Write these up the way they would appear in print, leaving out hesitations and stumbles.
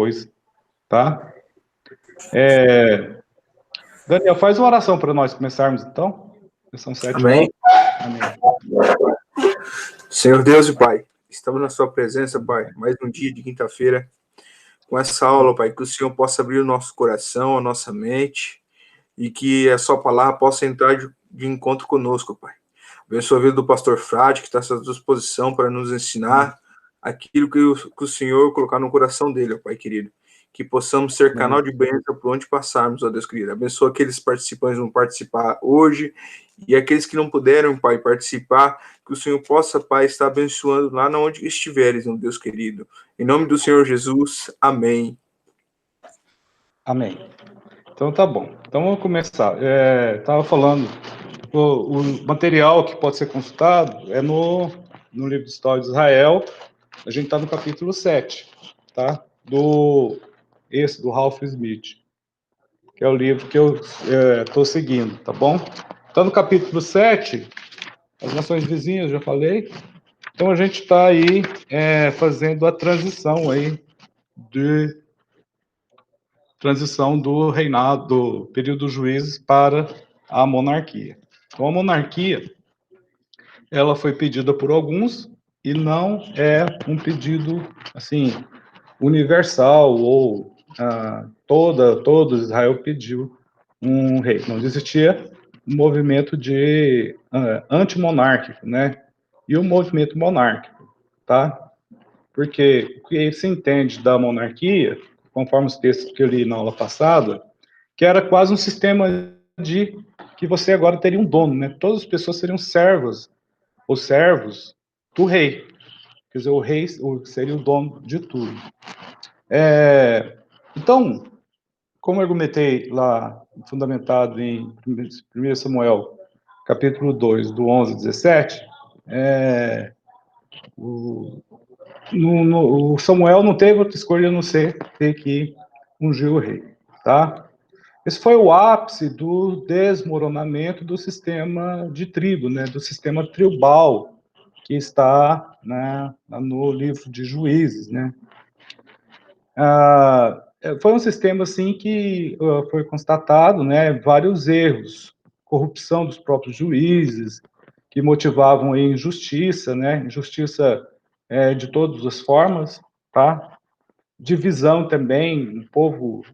depois, tá? Daniel, faz uma oração para nós começarmos, então. São 7 Amém. Amém. Senhor Deus e Pai, estamos na sua presença, Pai, mais um dia de quinta-feira, com essa aula, Pai, que o Senhor possa abrir o nosso coração, a nossa mente, e que a sua palavra possa entrar de encontro conosco, Pai. Abençoa a vida do pastor Frade, que está à sua disposição para nos ensinar aquilo que o Senhor colocar no coração dele, ó Pai querido. Que possamos ser canal de bênção por onde passarmos, ó Deus querido. Abençoa aqueles participantes que vão participar hoje e aqueles que não puderam, Pai, participar, que o Senhor possa, Pai, estar abençoando lá onde estiveres, ó Deus querido. Em nome do Senhor Jesus, amém. Amém. Então tá bom. Então vamos começar. Estava falando, o material que pode ser consultado é no livro de História de Israel. A gente está no capítulo 7, tá? Do Ralph Smith, que é o livro que eu estou seguindo, tá bom? Então, no capítulo 7, as nações vizinhas, já falei. Então, a gente está aí fazendo a transição aí do reinado, do período dos juízes para a monarquia. Então, a monarquia, ela foi pedida por alguns e não é um pedido, assim, universal ou todo Israel pediu um rei. Não existia um movimento de antimonárquico, né? E o movimento monárquico, tá? Porque o que se entende da monarquia, conforme os textos que eu li na aula passada, que era quase um sistema de que você agora teria um dono, né? Todas as pessoas seriam servas ou servos do rei. Quer dizer, o rei seria o dono de tudo. Então, como eu argumentei lá, fundamentado em 1 Samuel, capítulo 2, do 11 a 17, o Samuel não teve outra escolha a não ser ter que ungir o rei, tá? Esse foi o ápice do desmoronamento do sistema de tribo, né, do sistema tribal, que está, né, no livro de Juízes, né? Foi um sistema assim que foi constatado, né, vários erros, corrupção dos próprios juízes, que motivavam a injustiça, né, injustiça de todas as formas, tá? Divisão também, o povo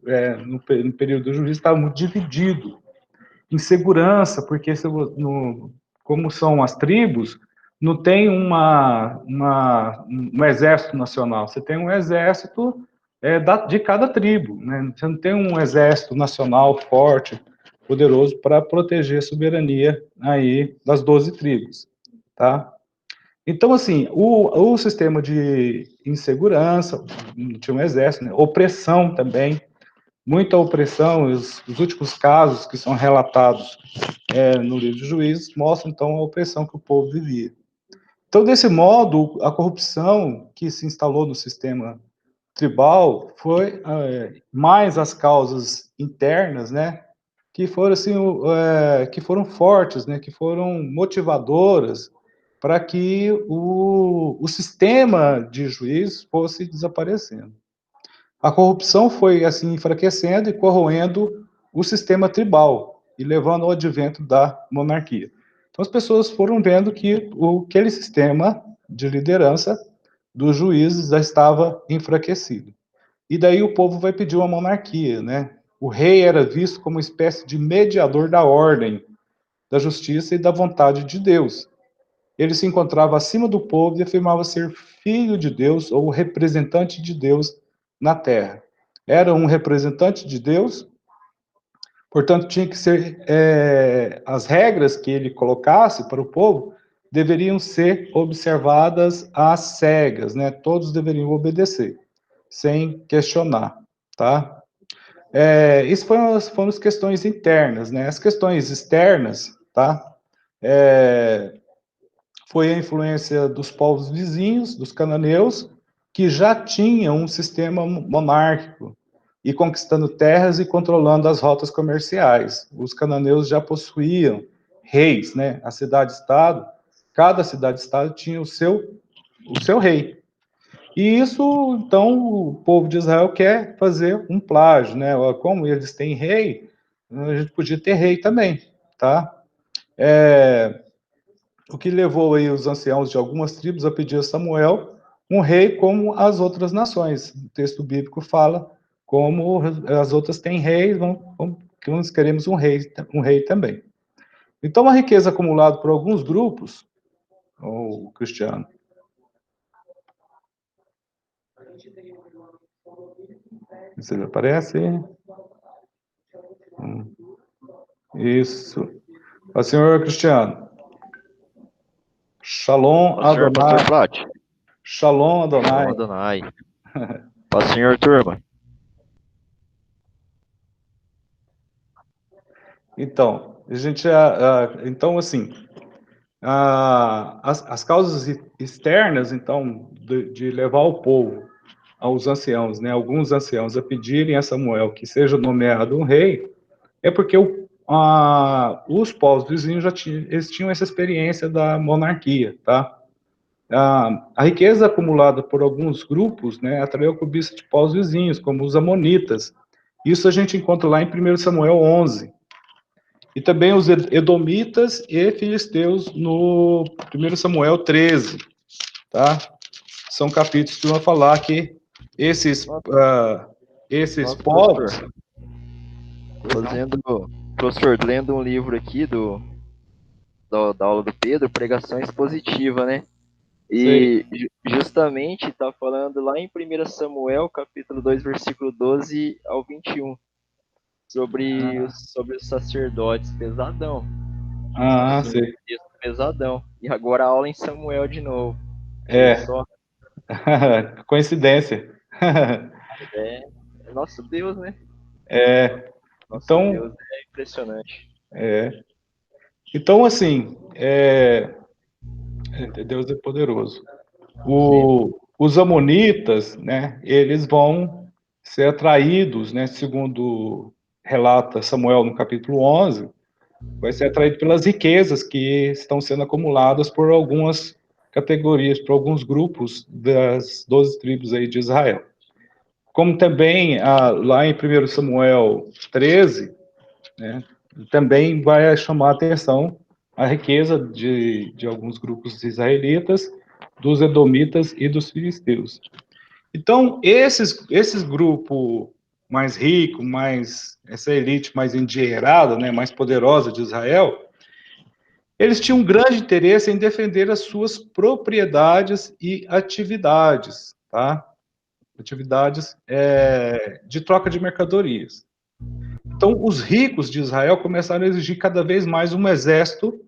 no período do juízo estava muito dividido, insegurança, porque como são as tribos, não tem um exército nacional, você tem um exército de cada tribo, né? Você não tem um exército nacional forte, poderoso, para proteger a soberania aí das 12 tribos, tá? Então, assim, o sistema de insegurança, tinha um exército, né? Opressão também, muita opressão, os últimos casos que são relatados no livro de Juízes mostram, então, a opressão que o povo vivia. Então, desse modo, a corrupção que se instalou no sistema tribal foi mais as causas internas, né, que foram assim, que foram fortes, né, que foram motivadoras para que o sistema de juiz fosse desaparecendo. A corrupção foi assim enfraquecendo e corroendo o sistema tribal e levando ao advento da monarquia. Então as pessoas foram vendo que aquele sistema de liderança dos juízes já estava enfraquecido. E daí o povo vai pedir uma monarquia, né? O rei era visto como uma espécie de mediador da ordem, da justiça e da vontade de Deus. Ele se encontrava acima do povo e afirmava ser filho de Deus ou representante de Deus na terra. Era um representante de Deus, portanto, tinha que ser as regras que ele colocasse para o povo deveriam ser observadas às cegas, né? Todos deveriam obedecer, sem questionar, tá? Isso foram as questões internas, né? As questões externas, tá? Foi a influência dos povos vizinhos, dos cananeus, que já tinham um sistema monárquico, e conquistando terras e controlando as rotas comerciais. Os cananeus já possuíam reis, né? A cidade-estado, cada cidade-estado tinha o seu rei. E isso, então, o povo de Israel quer fazer um plágio, né? Como eles têm rei, a gente podia ter rei também, tá? O que levou aí os anciãos de algumas tribos a pedir a Samuel um rei como as outras nações. O texto bíblico fala como as outras têm reis, que nós queremos um rei também. Então, a riqueza acumulada por alguns grupos, o Cristiano, você aparece? Isso. O senhor Cristiano. Shalom Paz, senhor Pastor Adonai. Plat. Shalom Adonai. Shalom Adonai. Paz, senhor turma. Então, então assim, as causas externas, então, de levar o povo, aos anciãos, né, alguns anciãos a pedirem a Samuel que seja nomeado um rei, é porque os povos vizinhos eles tinham essa experiência da monarquia, tá? A riqueza acumulada por alguns grupos, né, atraiu a cobiça de povos vizinhos, como os amonitas. Isso a gente encontra lá em 1 Samuel 11. E também os edomitas e filisteus no 1 Samuel 13, tá? São capítulos que vão falar que esses Nossa, povos... professor, lendo um livro aqui da aula do Pedro, pregação expositiva, né? Sei. E justamente está falando lá em 1 Samuel, capítulo 2, versículo 12 ao 21, sobre os sacerdotes, pesadão. Assim, Sei. texto pesadão. E agora a aula em Samuel de novo. Só. Coincidência. É nosso Deus, né? Nosso Então, Deus é impressionante. então assim, Deus é poderoso. Os amonitas, né, eles vão ser atraídos, né, segundo relata Samuel no capítulo 11, vai ser atraído pelas riquezas que estão sendo acumuladas por algumas categorias, por alguns grupos das 12 tribos aí de Israel. Como também lá em 1 Samuel 13, né, também vai chamar a atenção a riqueza de alguns grupos israelitas, dos edomitas e dos filisteus. Então, esses grupos mais ricos, essa elite mais endinheirada, né, mais poderosa de Israel, eles tinham um grande interesse em defender as suas propriedades e atividades, tá? Atividades de troca de mercadorias. Então, os ricos de Israel começaram a exigir cada vez mais um exército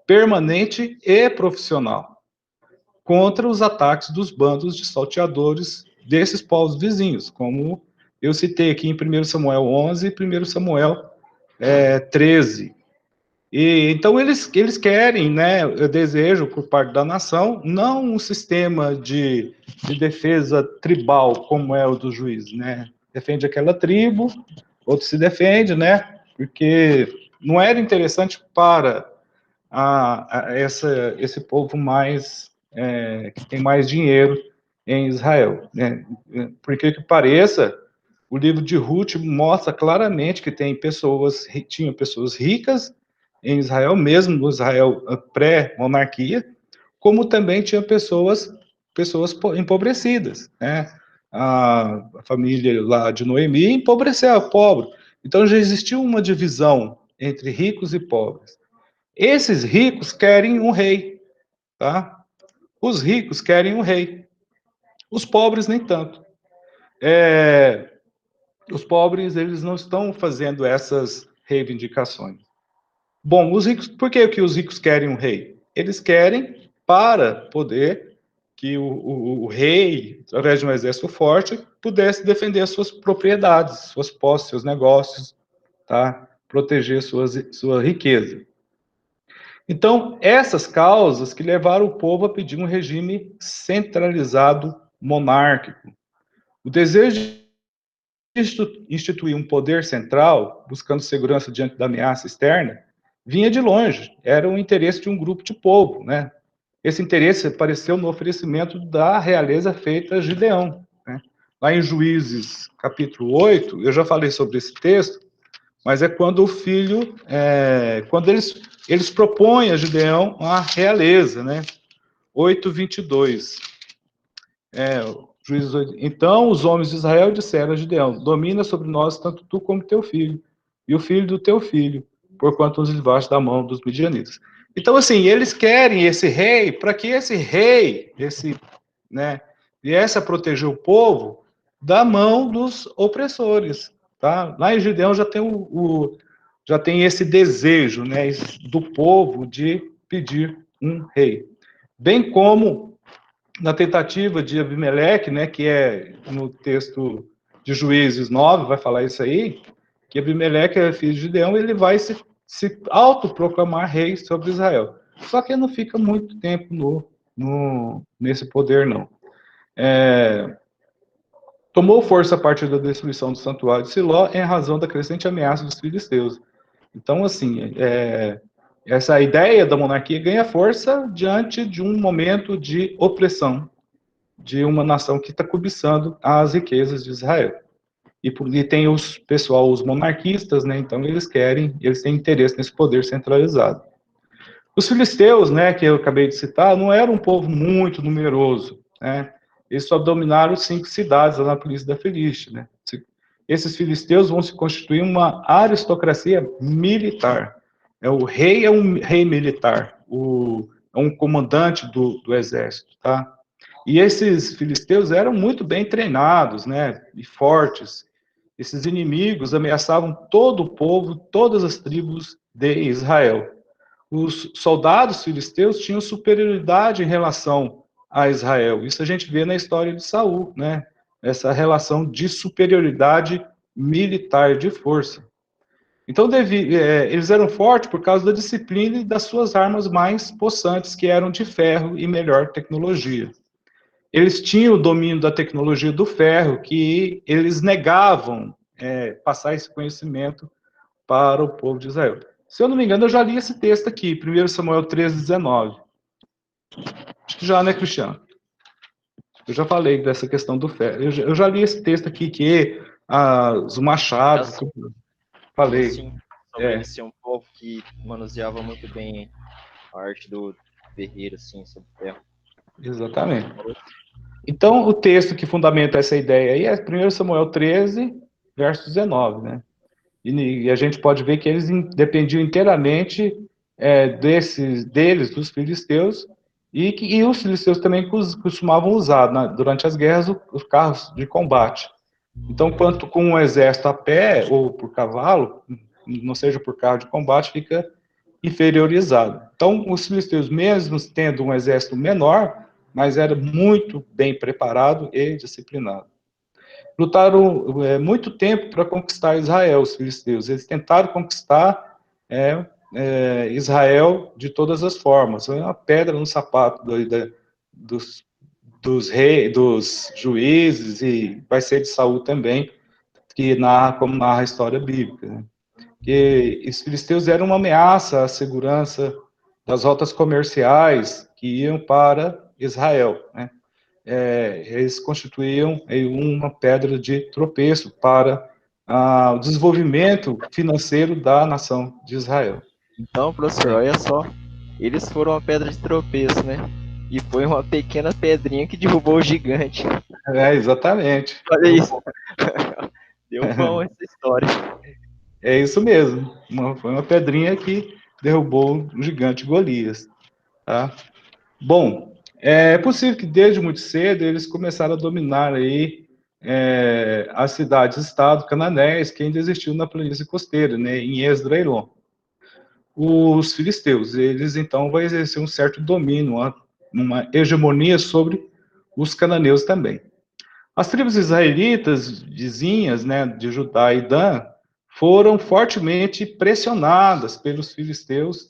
permanente e profissional contra os ataques dos bandos de salteadores desses povos vizinhos, como eu citei aqui em 1 Samuel 11 e 1 Samuel 13. Então, eles querem, né, eu desejo por parte da nação, não um sistema de defesa tribal como é o do juiz, né? Defende aquela tribo, outro se defende, né? Porque não era interessante para esse povo que tem mais dinheiro em Israel, né? Por que pareça, o livro de Ruth mostra claramente que tinha pessoas ricas em Israel, mesmo no Israel pré-monarquia, como também tinha pessoas empobrecidas, né? A família lá de Noemi empobreceu, pobre. Então já existiu uma divisão entre ricos e pobres. Esses ricos querem um rei, tá? Os ricos querem um rei. Os pobres nem tanto. Os pobres, eles não estão fazendo essas reivindicações. Bom, os ricos, por que os ricos querem um rei? Eles querem para poder que o rei, através de um exército forte, pudesse defender as suas propriedades, suas posses, seus negócios, tá? Proteger sua riqueza. Então, essas causas que levaram o povo a pedir um regime centralizado monárquico. O desejo de instituir um poder central, buscando segurança diante da ameaça externa, vinha de longe, era o interesse de um grupo de povo, né? esse interesse apareceu no oferecimento da realeza feita a Gideão, né? Lá em Juízes, capítulo 8, eu já falei sobre esse texto, mas é quando o filho, quando eles propõem a Gideão a realeza, né? 8:22. Juízes 8. Então os homens de Israel disseram a Gideão: domina sobre nós tanto tu como teu filho, e o filho do teu filho, porquanto nos livraste da mão dos midianitas. Então, assim, eles querem esse rei, para que esse rei, né, viesse a proteger o povo da mão dos opressores, tá? Lá em Gideão já tem já tem esse desejo, né, do povo de pedir um rei. Bem como na tentativa de Abimeleque, né, que é no texto de Juízes 9, vai falar isso aí, que Abimeleque é filho de Gideão, ele vai se autoproclamar rei sobre Israel. Só que ele não fica muito tempo nesse poder, não. Tomou força a partir da destruição do santuário de Siló em razão da crescente ameaça dos filisteus. Então, assim, essa ideia da monarquia ganha força diante de um momento de opressão de uma nação que está cobiçando as riquezas de Israel. E tem os monarquistas, né? Então eles têm interesse nesse poder centralizado. Os filisteus, né, que eu acabei de citar, não eram um povo muito numeroso, né? Eles só dominaram 5 cidades na planície da Filístia, né? Esses filisteus vão se constituir uma aristocracia militar. O rei é um rei militar, é um comandante do exército, tá? E esses filisteus eram muito bem treinados, né, e fortes. Esses inimigos ameaçavam todo o povo, todas as tribos de Israel. Os soldados filisteus tinham superioridade em relação a Israel. Isso a gente vê na história de Saul, né? Essa relação de superioridade militar, de força. Então, eles eram fortes por causa da disciplina e das suas armas mais possantes, que eram de ferro e melhor tecnologia. Eles tinham o domínio da tecnologia do ferro, que eles negavam passar esse conhecimento para o povo de Israel. Se eu não me engano, eu já li esse texto aqui, 1 Samuel 13:19. Acho que já, né, Cristiano? Eu já falei dessa questão do ferro. Eu já li esse texto aqui, que os machados... Falei. Sim, sobre ele ser um povo que manuseava muito bem a arte do ferreiro, assim, sobre ferro. Exatamente. Então, o texto que fundamenta essa ideia aí é 1 Samuel 13, verso 19, né? E a gente pode ver que eles dependiam inteiramente deles, dos filisteus, e os filisteus também costumavam usar, durante as guerras, os carros de combate. Então, quanto com um exército a pé ou por cavalo, não seja por carro de combate, fica inferiorizado. Então, os filisteus, mesmo tendo um exército menor, mas era muito bem preparado e disciplinado. Lutaram muito tempo para conquistar Israel, os filisteus. Eles tentaram conquistar Israel de todas as formas. Foi uma pedra no sapato dos reis, dos juízes, e vai ser de Saul também, que como narra a história bíblica, né? Que os filisteus eram uma ameaça à segurança das rotas comerciais que iam para Israel, né? Eles constituíam uma pedra de tropeço para o desenvolvimento financeiro da nação de Israel. Então, professor, olha só, eles foram uma pedra de tropeço, né? E foi uma pequena pedrinha que derrubou o gigante. Exatamente. Olha isso. Deu bom essa história. É isso mesmo. Foi uma pedrinha que derrubou o gigante Golias. Tá? Bom, é possível que desde muito cedo eles começaram a dominar aí as cidades-estado cananeias que ainda existiam na planície costeira, né, em Esdraelon. Os filisteus, eles então vão exercer um certo domínio, uma hegemonia sobre os cananeus também. As tribos israelitas vizinhas, né, de Judá e Dan, foram fortemente pressionadas pelos filisteus,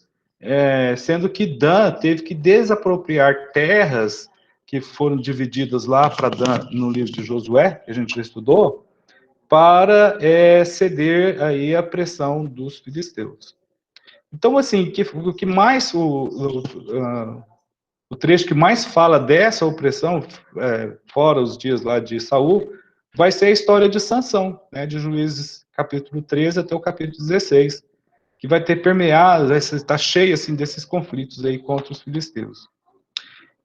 sendo que Dan teve que desapropriar terras que foram divididas lá para Dan no livro de Josué, que a gente já estudou, para ceder aí à pressão dos filisteus. Então, assim, o que mais o trecho que mais fala dessa opressão, fora os dias lá de Saul, vai ser a história de Sansão, né, de Juízes capítulo 13 até o capítulo 16, que vai ter permeado, está cheio assim, desses conflitos aí contra os filisteus.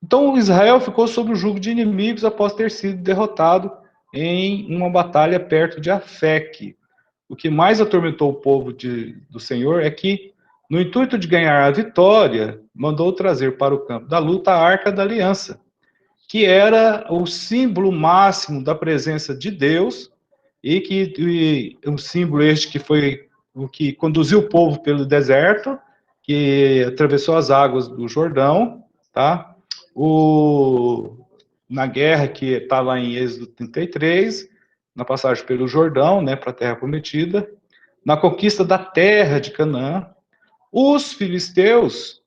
Então Israel ficou sob o jugo de inimigos após ter sido derrotado em uma batalha perto de Afeque. O que mais atormentou o povo do Senhor é que, no intuito de ganhar a vitória, mandou trazer para o campo da luta a Arca da Aliança, que era o símbolo máximo da presença de Deus, e um símbolo este que foi o que conduziu o povo pelo deserto, que atravessou as águas do Jordão, tá? Na guerra que está lá em Êxodo 33, na passagem pelo Jordão, né, para a Terra Prometida, na conquista da terra de Canaã. Os filisteus,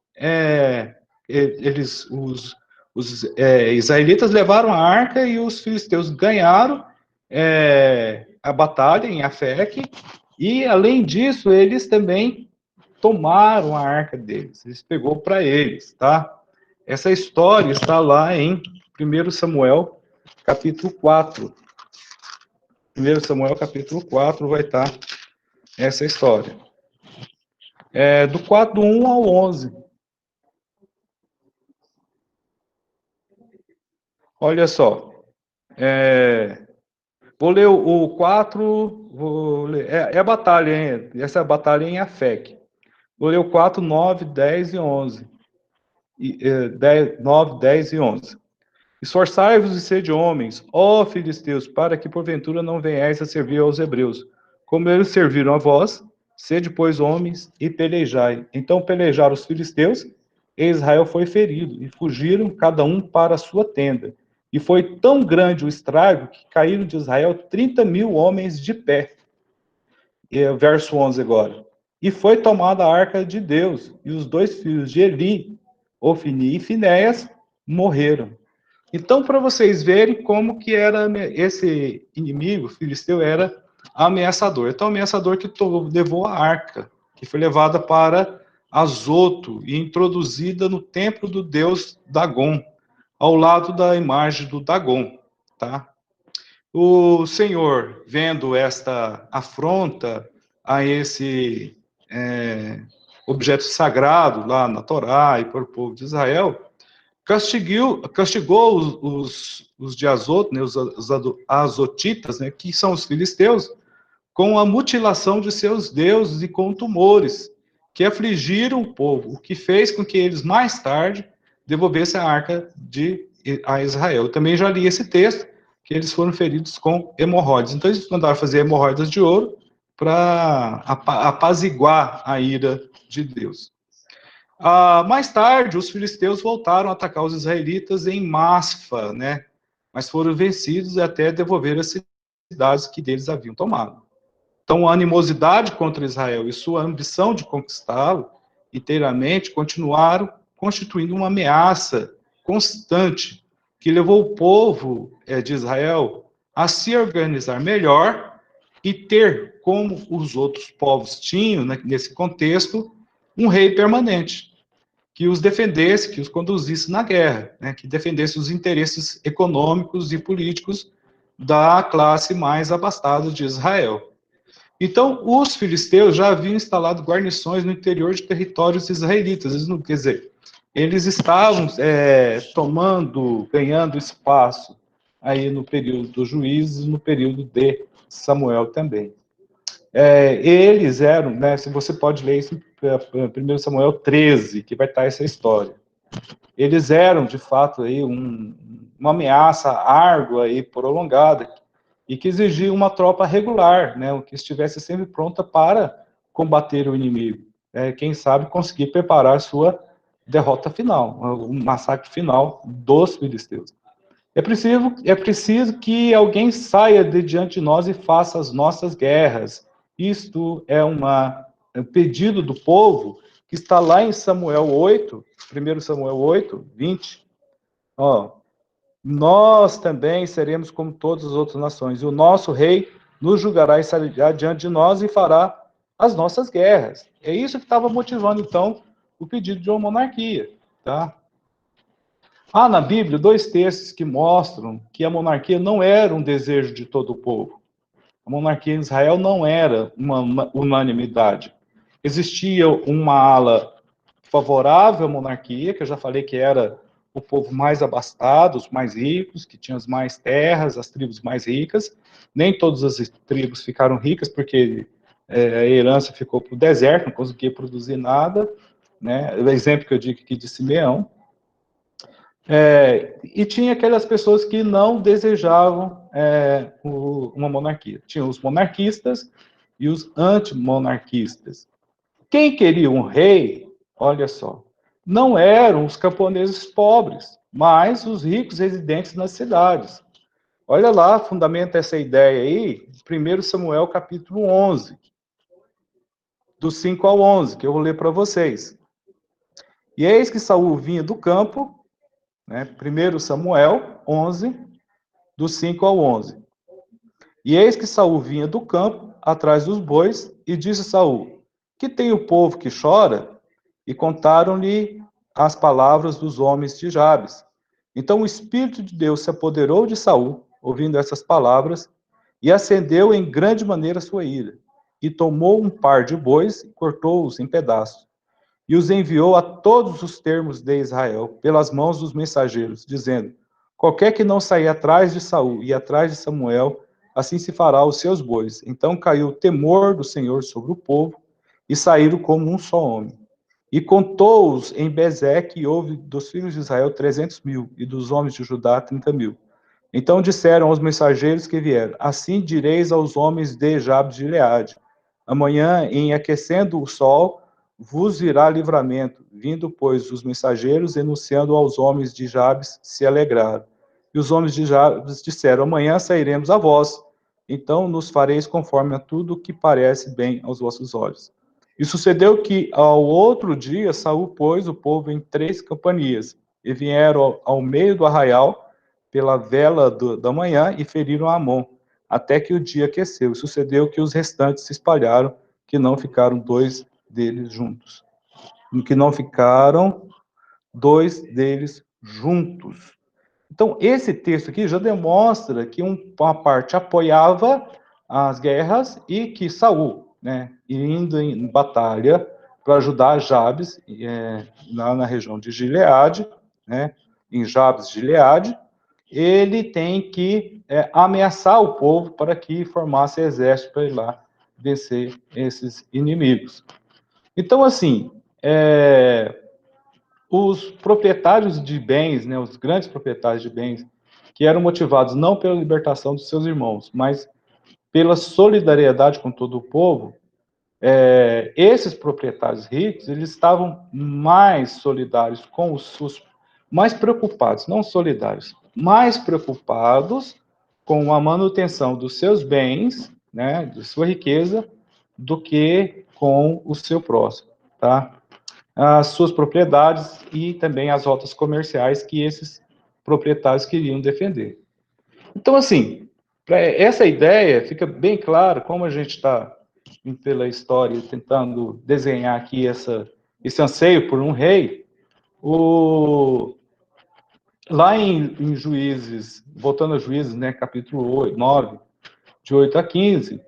os israelitas levaram a arca e os filisteus ganharam a batalha em Afeque, e além disso, eles também tomaram a arca deles, eles pegou para eles, tá? Essa história está lá em 1 Samuel, capítulo 4. 1 Samuel, capítulo 4, vai estar essa história. Do 1 ao 11. Olha só. Vou ler o 4, é a batalha, hein? Essa batalha é em Afeque. Vou ler o 4, 9, 10 e 11. 9, 10 e 11. Esforçai-vos e sede homens, ó filisteus, para que porventura não venhais a servir aos hebreus, como eles serviram a vós, sede, pois, homens, e pelejai. Então pelejaram os filisteus, e Israel foi ferido, e fugiram cada um para a sua tenda. E foi tão grande o estrago que caíram de Israel 30.000 homens de pé. Verso 11 agora. E foi tomada a arca de Deus, e os 2 filhos de Eli, Ofni e Finéias, morreram. Então, para vocês verem como que era esse inimigo, filisteu, era ameaçador. Então, ameaçador que levou a arca, que foi levada para Azoto e introduzida no templo do deus Dagon, ao lado da imagem do Dagon, tá? O Senhor, vendo esta afronta a esse objeto sagrado lá na Torá e para o povo de Israel, castigou os de Azoto, né, os azotitas, né, que são os filisteus, com a mutilação de seus deuses e com tumores, que afligiram o povo, o que fez com que eles, mais tarde, devolvessem a arca a Israel. Eu também já li esse texto, que eles foram feridos com hemorroides. Então, eles mandaram fazer hemorroidas de ouro para apaziguar a ira de Deus. Mais tarde, os filisteus voltaram a atacar os israelitas em Masfa, né? Mas foram vencidos até devolver as cidades que deles haviam tomado. Então, a animosidade contra Israel e sua ambição de conquistá-lo inteiramente continuaram constituindo uma ameaça constante que levou o povo de Israel a se organizar melhor e ter, como os outros povos tinham, né, nesse contexto, um rei permanente, que os defendesse, que os conduzisse na guerra, né, que defendesse os interesses econômicos e políticos da classe mais abastada de Israel. Então, os filisteus já haviam instalado guarnições no interior de territórios israelitas, quer dizer, eles estavam ganhando espaço aí no período dos juízes, no período de Samuel também. Eles eram, né, se você pode ler isso em 1 Samuel 13, que vai estar essa história. Eles eram, de fato, aí, uma ameaça árdua e prolongada, e que exigia uma tropa regular, né, que estivesse sempre pronta para combater o inimigo. Quem sabe conseguir preparar sua derrota final, o massacre final dos filisteus. É preciso que alguém saia de diante de nós e faça as nossas guerras. Isto é um pedido do povo que está lá em Samuel 8, 1 Samuel 8, 20. Nós também seremos como todas as outras nações, e o nosso rei nos julgará e sairá diante de nós e fará as nossas guerras. É isso que estava motivando, então, o pedido de uma monarquia, tá? Há na Bíblia 2 textos que mostram que a monarquia não era um desejo de todo o povo. A monarquia em Israel não era uma unanimidade. Existia uma ala favorável à monarquia, que eu já falei que era o povo mais abastado, os mais ricos, que tinham as mais terras, as tribos mais ricas. Nem todas as tribos ficaram ricas, porque a herança ficou para o deserto, não conseguia produzir nada. Né? O exemplo que eu digo aqui de Simeão. E tinha aquelas pessoas que não desejavam uma monarquia. Tinha os monarquistas e os antimonarquistas. Quem queria um rei, olha só, não eram os camponeses pobres, mas os ricos residentes nas cidades. Olha lá, fundamenta essa ideia aí, 1 Samuel capítulo 11, do 5 ao 11, que eu vou ler para vocês. E eis que Saul vinha do campo, né, 1 Samuel 11, do 5 ao 11. E eis que Saul vinha do campo, atrás dos bois, e disse a Saul, que tem o povo que chora? E contaram-lhe as palavras dos homens de Jabes. Então o Espírito de Deus se apoderou de Saul, ouvindo essas palavras, e acendeu em grande maneira sua ira. E tomou um par de bois e cortou-os em pedaços. E os enviou a todos os termos de Israel, pelas mãos dos mensageiros, dizendo, qualquer que não sair atrás de Saul e atrás de Samuel, assim se fará aos seus bois. Então caiu o temor do Senhor sobre o povo, e saíram como um só homem. E contou-os em Bezeque, e houve dos filhos de Israel 300.000, e dos homens de Judá 30.000. Então disseram aos mensageiros que vieram, assim direis aos homens de Jabes de Gileade, amanhã, em aquecendo o sol, vos virá livramento. Vindo, pois, os mensageiros, enunciando aos homens de Jabes, se alegraram. E os homens de Jabes disseram, amanhã sairemos a vós, então nos fareis conforme a tudo que parece bem aos vossos olhos. E sucedeu que, ao outro dia, Saul pôs o povo em 3 companhias, e vieram ao meio do arraial, pela vela da manhã, e feriram Amon, até que o dia aqueceu. E sucedeu que os restantes se espalharam, que não ficaram 2 deles juntos. Que não ficaram 2 deles juntos. Então, esse texto aqui já demonstra que uma parte apoiava as guerras e que Saul, né, indo em batalha para ajudar Jabes, lá na região de Gileade, né, em Jabes de Gileade, ele tem que ameaçar o povo para que formasse exército para ir lá vencer esses inimigos. Então, assim, os proprietários de bens, né, os grandes proprietários de bens, que eram motivados não pela libertação dos seus irmãos, mas pela solidariedade com todo o povo, esses proprietários ricos, eles estavam mais solidários com os seus, mais preocupados, não solidários, mais preocupados com a manutenção dos seus bens, né, de sua riqueza, do que com o seu próximo, tá? As suas propriedades e também as rotas comerciais que esses proprietários queriam defender. Então, assim, essa ideia fica bem clara, como a gente está pela história tentando desenhar aqui esse anseio por um rei, lá em Juízes, voltando a Juízes, né, capítulo 9, de 8 a 15,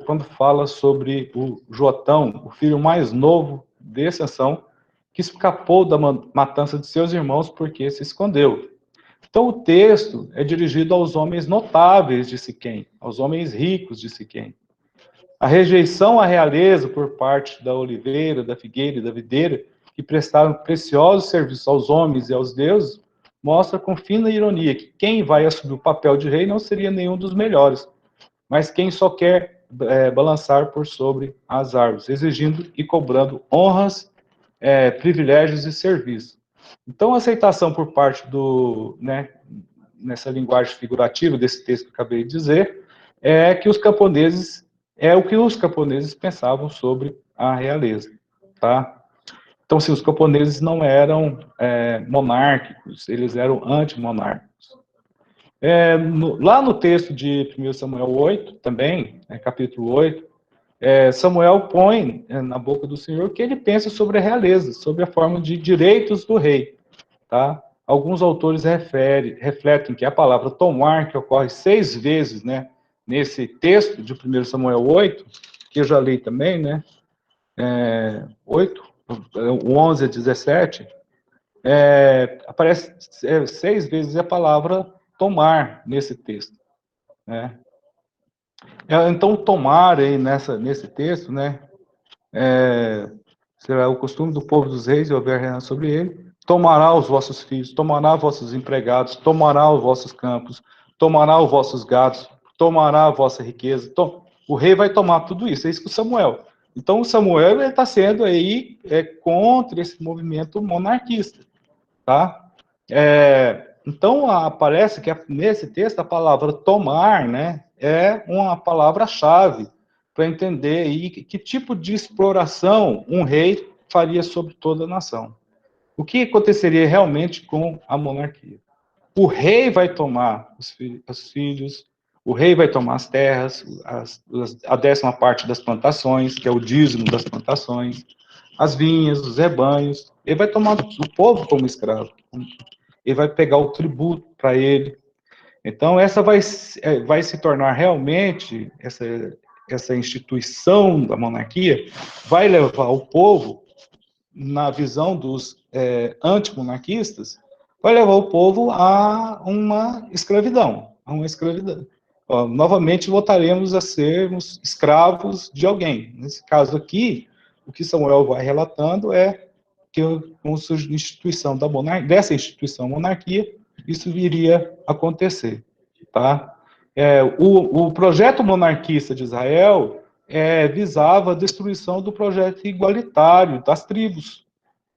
quando fala sobre o Jotão, o filho mais novo de Sansão, que escapou da matança de seus irmãos porque se escondeu. Então, o texto é dirigido aos homens notáveis de Siquém, aos homens ricos de Siquém. A rejeição à realeza por parte da oliveira, da figueira e da videira, que prestaram preciosos serviços aos homens e aos deuses, mostra com fina ironia que quem vai assumir o papel de rei não seria nenhum dos melhores, mas quem só quer balançar por sobre as árvores, exigindo e cobrando honras, privilégios e serviços. Então, a aceitação por parte nessa linguagem figurativa desse texto que eu acabei de dizer, que os camponeses, o que os camponeses pensavam sobre a realeza, tá? Então, os camponeses não eram monárquicos, eles eram antimonárquicos. Lá no texto de 1 Samuel 8, também, capítulo 8, Samuel põe na boca do Senhor o que ele pensa sobre a realeza, sobre a forma de direitos do rei. tá? Alguns autores refletem que a palavra tomar, que ocorre 6 vezes, né, nesse texto de 1 Samuel 8, que eu já li também, né, 8, o 11 a 17, aparece 6 vezes a palavra tomar nesse texto, né? Então, tomar aí nesse texto, né, será o costume do povo dos reis, e houver reinado sobre ele, tomará os vossos filhos, tomará vossos empregados, tomará os vossos campos, tomará os vossos gados, tomará a vossa riqueza. O rei vai tomar tudo isso, é isso que o Samuel. Então, o Samuel está sendo aí contra esse movimento monarquista, tá? Então, parece que nesse texto a palavra tomar, né, é uma palavra-chave para entender aí que tipo de exploração um rei faria sobre toda a nação. O que aconteceria realmente com a monarquia? O rei vai tomar os filhos, o rei vai tomar as terras, a 10ª parte das plantações, que é o dízimo das plantações, as vinhas, os rebanhos. Ele vai tomar o povo como escravo. Ele vai pegar o tributo para ele. Então, essa vai se tornar realmente, essa instituição da monarquia, vai levar o povo, na visão dos antimonarquistas, vai levar o povo a uma escravidão. Novamente, voltaremos a sermos escravos de alguém. Nesse caso aqui, o que Samuel vai relatando é que com a instituição dessa instituição monarquia, isso viria a acontecer, tá? O projeto monarquista de Israel visava a destruição do projeto igualitário das tribos,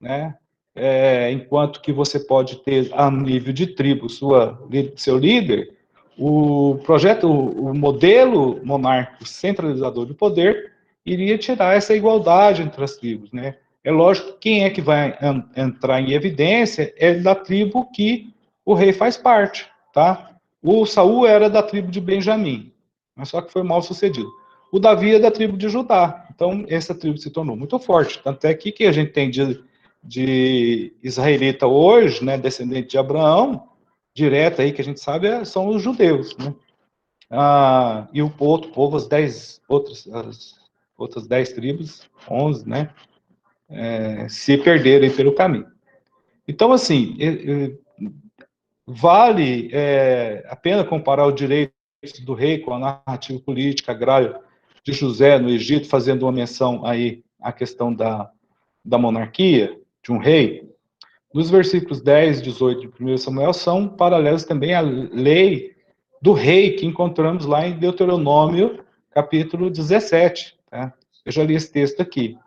né? Enquanto que você pode ter, a nível de tribo, seu líder, o modelo monárquico centralizador do poder iria tirar essa igualdade entre as tribos, né? É lógico que quem é que vai entrar em evidência é da tribo que o rei faz parte, tá? O Saul era da tribo de Benjamim, mas só que foi mal sucedido. O Davi é da tribo de Judá, então essa tribo se tornou muito forte. Tanto é que a gente tem de israelita hoje, né, descendente de Abraão, direto aí que a gente sabe, são os judeus, né? E o outro povo, as outras 10 tribos, 11, né, se perderem pelo caminho. Então, assim, vale a pena comparar o direito do rei com a narrativa política agrária de José no Egito, fazendo uma menção aí à questão da monarquia, de um rei. Nos versículos 10 e 18 de 1 Samuel são paralelos também à lei do rei que encontramos lá em Deuteronômio, capítulo 17. Tá? Eu já li esse texto aqui.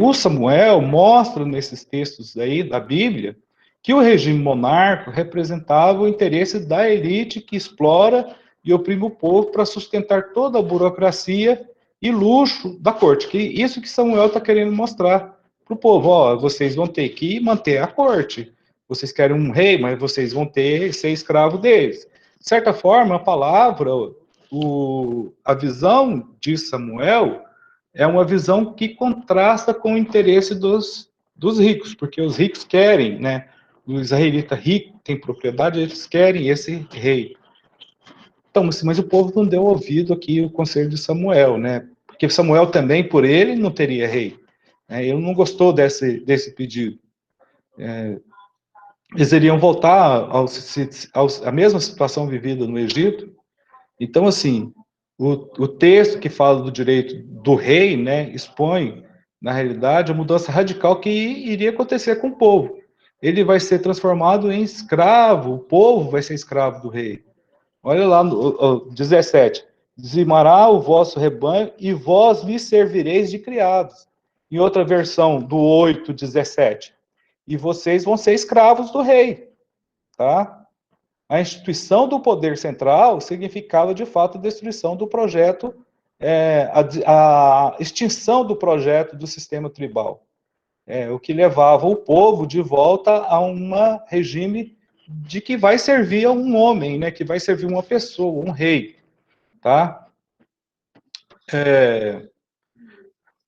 O Samuel mostra nesses textos aí da Bíblia que o regime monárquico representava o interesse da elite que explora e oprime o povo para sustentar toda a burocracia e luxo da corte. Que isso que Samuel está querendo mostrar para o povo. Ó, vocês vão ter que manter a corte. Vocês querem um rei, mas vocês vão ser escravo deles. De certa forma, a palavra, a visão de Samuel é uma visão que contrasta com o interesse dos ricos, porque os ricos querem, né? O israelita rico tem propriedade, eles querem esse rei. Então, mas o povo não deu ouvido aqui ao conselho de Samuel, né? Porque Samuel também, por ele, não teria rei. Ele não gostou desse pedido. Eles iriam voltar à mesma situação vivida no Egito. Então, assim, o texto que fala do direito do rei, né, expõe, na realidade, a mudança radical que iria acontecer com o povo. Ele vai ser transformado em escravo, o povo vai ser escravo do rei. Olha lá no 17. Dizimará o vosso rebanho e vós lhe servireis de criados. Em outra versão, do 8:17. E vocês vão ser escravos do rei, tá? A instituição do poder central significava, de fato, a destruição do projeto, a extinção do projeto do sistema tribal, o que levava o povo de volta a um regime de que vai servir a um homem, né, que vai servir uma pessoa, um rei, tá?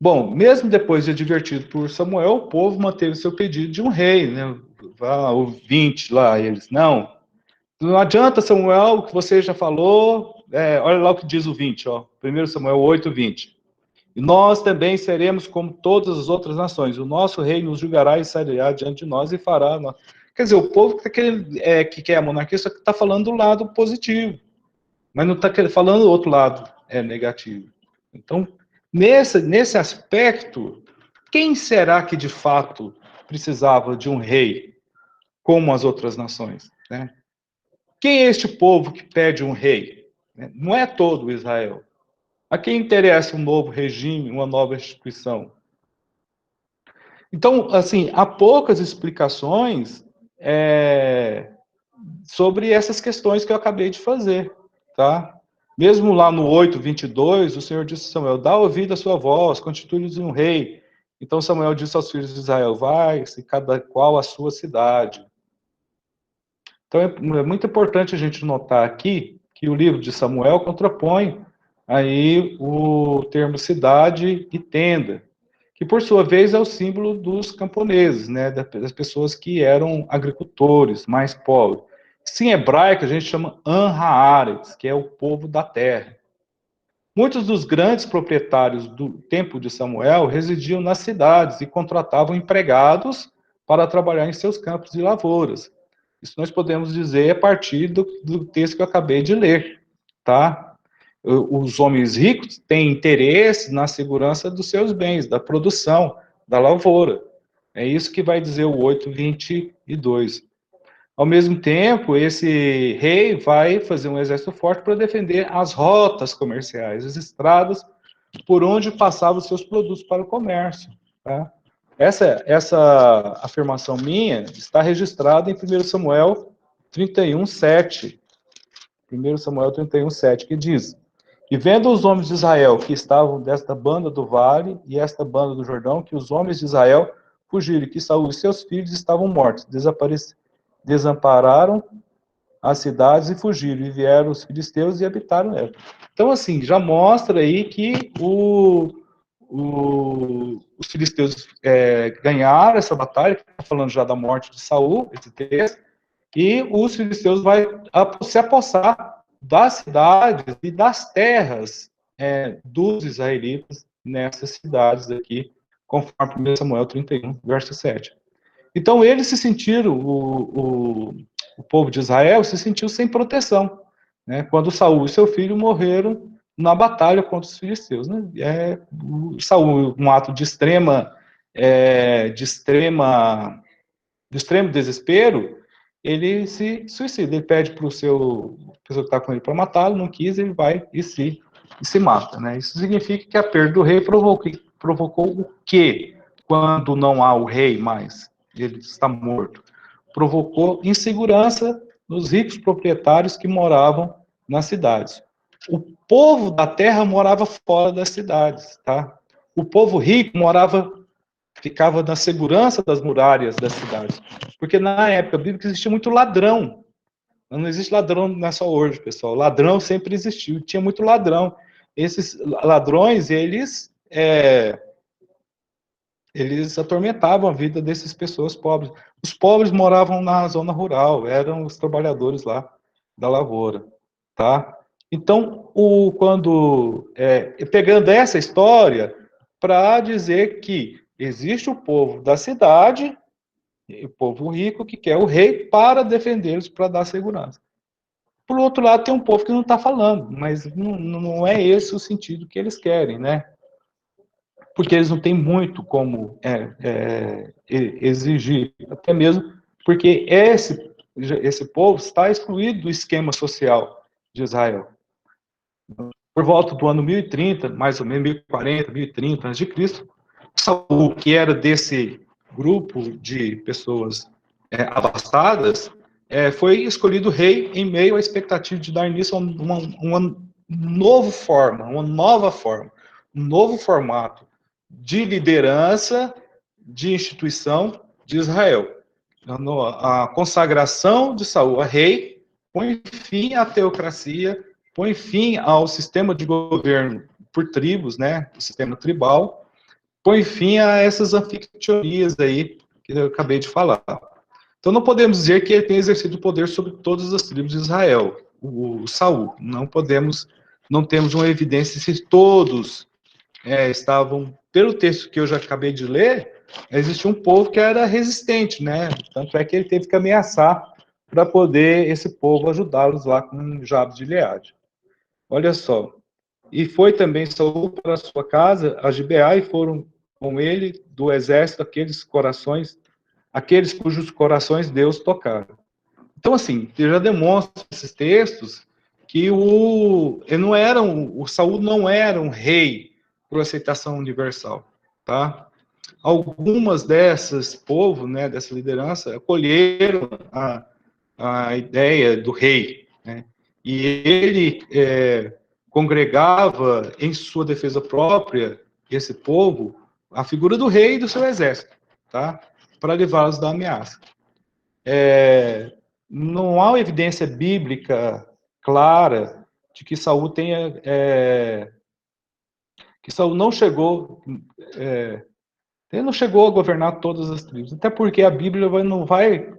Bom, mesmo depois de advertido por Samuel, o povo manteve seu pedido de um rei, né? o 20 lá, eles, não adianta, Samuel, o que você já falou, olha lá o que diz o 20, ó, 1 Samuel 8, 20. E nós também seremos como todas as outras nações, o nosso rei nos julgará e sairá diante de nós e fará. Quer dizer, o povo que quer a monarquia só está falando do lado positivo, mas não está falando do outro lado negativo. Então, nesse aspecto, quem será que de fato precisava de um rei como as outras nações, né? Quem é este povo que pede um rei? Não é todo Israel. A quem interessa um novo regime, uma nova instituição? Então, assim, há poucas explicações sobre essas questões que eu acabei de fazer, tá? Mesmo lá no 8:22, o Senhor disse a Samuel, dá ouvido à sua voz, constitui-lhes um rei. Então Samuel disse aos filhos de Israel, vai-se cada qual à sua cidade. Então é muito importante a gente notar aqui que o livro de Samuel contrapõe aí o termo cidade e tenda, que por sua vez é o símbolo dos camponeses, né, das pessoas que eram agricultores, mais pobres. Sim, em hebraico a gente chama An-Haaretz, que é o povo da terra. Muitos dos grandes proprietários do tempo de Samuel residiam nas cidades e contratavam empregados para trabalhar em seus campos de lavouras. Isso nós podemos dizer a partir do texto que eu acabei de ler, tá? Os homens ricos têm interesse na segurança dos seus bens, da produção, da lavoura. É isso que vai dizer o 8:22. Ao mesmo tempo, esse rei vai fazer um exército forte para defender as rotas comerciais, as estradas por onde passavam os seus produtos para o comércio. Tá? Essa afirmação minha está registrada em 1 Samuel 31:7. 1 Samuel 31:7, que diz: E vendo os homens de Israel que estavam desta banda do vale e esta banda do Jordão, que os homens de Israel fugiram, que Saul e seus filhos estavam mortos, desampararam as cidades e fugiram, e vieram os filisteus e habitaram nela. Então, assim, já mostra aí que os filisteus ganharam essa batalha, que está falando já da morte de Saul, esse texto, e os filisteus vão se apossar das cidades e das terras dos israelitas nessas cidades aqui, conforme 1 Samuel 31, verso 7. Então, eles se sentiram, o povo de Israel se sentiu sem proteção, né, quando Saul e seu filho morreram na batalha contra os filisteus. Né? Saul, um ato de extremo desespero, ele se suicida, ele pede para a pessoa que está com ele para matá-lo, não quis, ele vai e se mata. Né? Isso significa que a perda do rei provocou o quê? Quando não há o rei mais, ele está morto. Provocou insegurança nos ricos proprietários que moravam nas cidades. O povo da terra morava fora das cidades, tá? O povo rico ficava na segurança das muralhas das cidades, porque na época bíblica existia muito ladrão. Não existe ladrão, não é só hoje, pessoal. Ladrão sempre existiu, tinha muito ladrão. Esses ladrões, eles atormentavam a vida dessas pessoas pobres. Os pobres moravam na zona rural, eram os trabalhadores lá da lavoura, tá? Então, pegando essa história para dizer que existe o povo da cidade, o povo rico que quer o rei para defendê-los, para dar segurança. Por outro lado, tem um povo que não está falando, mas não é esse o sentido que eles querem, né? Porque eles não têm muito como exigir, até mesmo porque esse povo está excluído do esquema social de Israel. Por volta do ano 1030, mais ou menos 1040, 1030 a.C., Saul, que era desse grupo de pessoas abastadas, foi escolhido rei em meio à expectativa de dar início a uma nova forma, um novo formato de liderança, de instituição de Israel. A consagração de Saul a rei põe fim à teocracia, põe fim ao sistema de governo por tribos, né, o sistema tribal, põe fim a essas anfictionias aí que eu acabei de falar. Então não podemos dizer que ele tem exercido poder sobre todas as tribos de Israel, o Saul. Não temos uma evidência se todos estavam, pelo texto que eu já acabei de ler, existia um povo que era resistente, né? Tanto é que ele teve que ameaçar para poder esse povo ajudá-los lá com Jabes de Gileade. Olha só. E foi também Saul para sua casa a Gibeá, e foram com ele do exército aqueles cujos corações Deus tocaram. Então, assim, já demonstra esses textos que o Saul não era um rei por aceitação universal, tá? Algumas dessas povos, né, dessa liderança, acolheram a ideia do rei, né? E ele congregava em sua defesa própria esse povo a figura do rei e do seu exército, tá? Para levá-los da ameaça. Não há evidência bíblica clara de que Saul tenha que Saul não chegou ele não chegou a governar todas as tribos, até porque a Bíblia não vai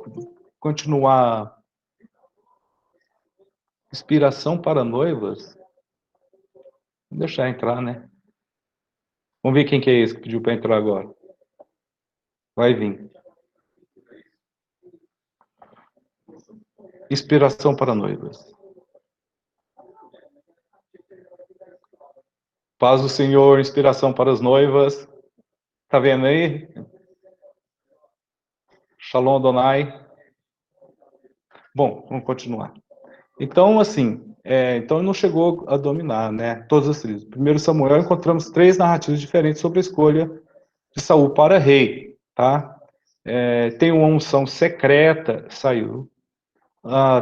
continuar inspiração para noivas. Vou deixar entrar, né? Vamos ver quem que é esse que pediu para entrar agora. Vai vir. Inspiração para noivas. Paz do Senhor, inspiração para as noivas. Tá vendo aí? Shalom Adonai. Bom, vamos continuar. Então, assim, então ele não chegou a dominar, né, todas as tribos. Primeiro Samuel, encontramos 3 narrativas diferentes sobre a escolha de Saul para rei, tá? Tem uma unção secreta,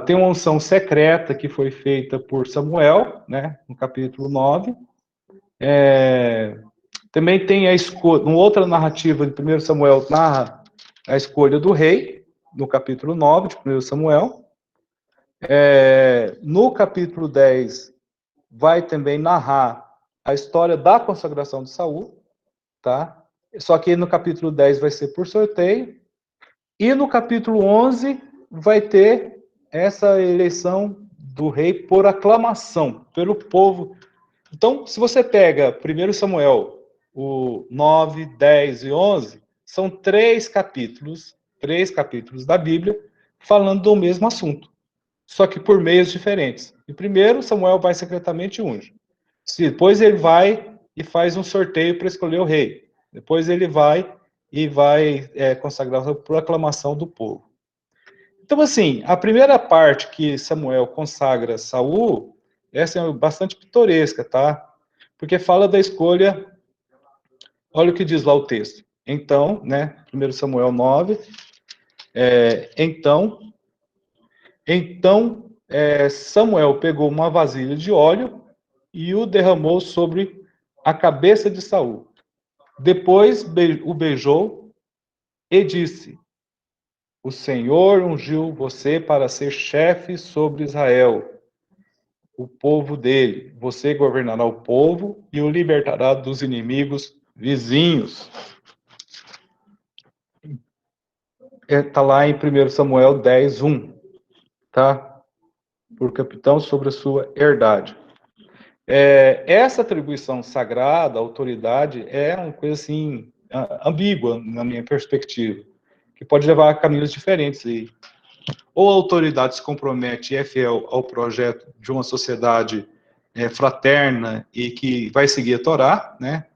tem uma unção secreta que foi feita por Samuel, né, no capítulo 9. Também tem uma outra narrativa de 1 Samuel, narra a escolha do rei, no capítulo 9 de 1 Samuel. No capítulo 10, vai também narrar a história da consagração de Saul, tá? Só que no capítulo 10 vai ser por sorteio, e no capítulo 11 vai ter essa eleição do rei por aclamação, pelo povo. Então, se você pega 1 Samuel, o 9, 10 e 11, são 3 capítulos da Bíblia falando do mesmo assunto, só que por meios diferentes. E primeiro, Samuel vai secretamente e unge. Depois ele vai e faz um sorteio para escolher o rei. Depois ele vai consagrar por aclamação do povo. Então, assim, a primeira parte que Samuel consagra Saul, essa é bastante pitoresca, tá? Porque fala da escolha, olha o que diz lá o texto. Então, né, 1 Samuel 9, Samuel pegou uma vasilha de óleo e o derramou sobre a cabeça de Saul. Depois o beijou e disse: o Senhor ungiu você para ser chefe sobre Israel, o povo dele. Você governará o povo e o libertará dos inimigos vizinhos. Está lá em 1 Samuel 10, 1. Tá? Por capitão sobre a sua herdade. Essa atribuição sagrada, autoridade, é uma coisa assim, ambígua, na minha perspectiva, que pode levar a caminhos diferentes aí. Ou a autoridade se compromete e é fiel ao projeto de uma sociedade fraterna e que vai seguir a Torá, né?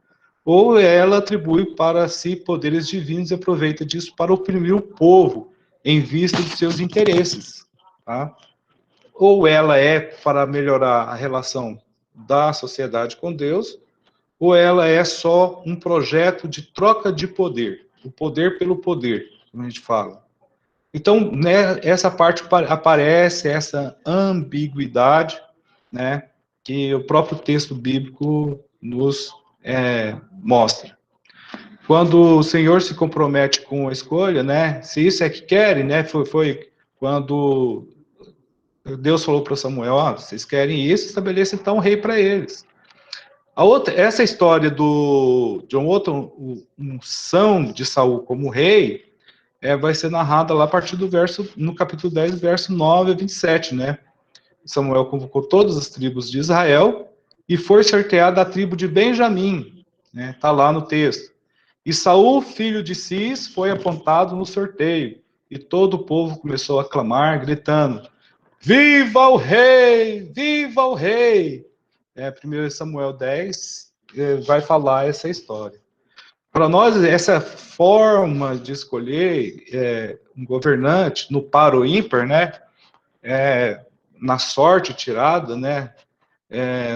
Ou ela atribui para si poderes divinos e aproveita disso para oprimir o povo em vista de seus interesses, tá? Ou ela é para melhorar a relação da sociedade com Deus, ou ela é só um projeto de troca de poder, o poder pelo poder, como a gente fala. Então, né, essa parte aparece, essa ambiguidade, né, que o próprio texto bíblico nos mostra. Quando o Senhor se compromete com a escolha, né, se isso é que querem, né, foi quando Deus falou para Samuel: vocês querem isso, estabeleça então um rei para eles. Essa história de uma outra unção de Saul como rei, vai ser narrada lá a partir do verso, no capítulo 10, verso 9 a 27, né? Samuel convocou todas as tribos de Israel e foi sorteada a tribo de Benjamim, né? Tá lá no texto. E Saul, filho de Cis, foi apontado no sorteio, e todo o povo começou a clamar, gritando: Viva o rei! Viva o rei! 1 Samuel 10 vai falar essa história. Para nós, essa forma de escolher um governante no par ou ímpar, né? Na sorte tirada, né?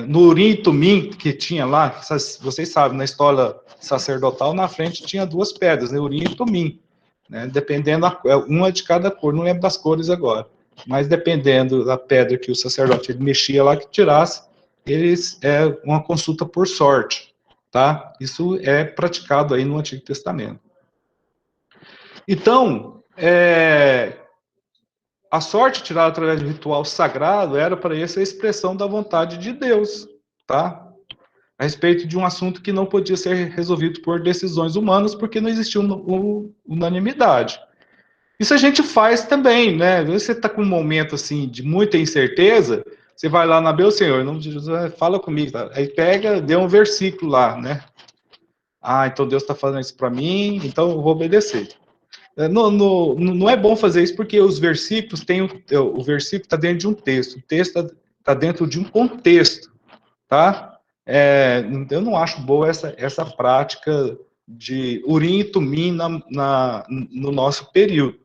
No Urim e Tumim que tinha lá, vocês sabem, na história sacerdotal, na frente tinha duas pedras, né? Urim e Tumim, né? Dependendo, uma de cada cor, não lembro das cores agora, mas dependendo da pedra que o sacerdote ele mexia lá, que tirasse, uma consulta por sorte, tá? Isso é praticado aí no Antigo Testamento. Então, a sorte tirada através do ritual sagrado era para isso a expressão da vontade de Deus, tá? A respeito de um assunto que não podia ser resolvido por decisões humanas, porque não existia unanimidade. Isso a gente faz também, né? Você está com um momento assim de muita incerteza, você vai lá na Bíblia, Senhor, não fala comigo, tá? Aí pega, dê um versículo lá, né? Então Deus está fazendo isso para mim, então eu vou obedecer. Não é bom fazer isso porque os versículos o versículo está dentro de um texto, o texto está dentro de um contexto, tá? Eu não acho boa essa prática de Urim e Tumim no nosso período.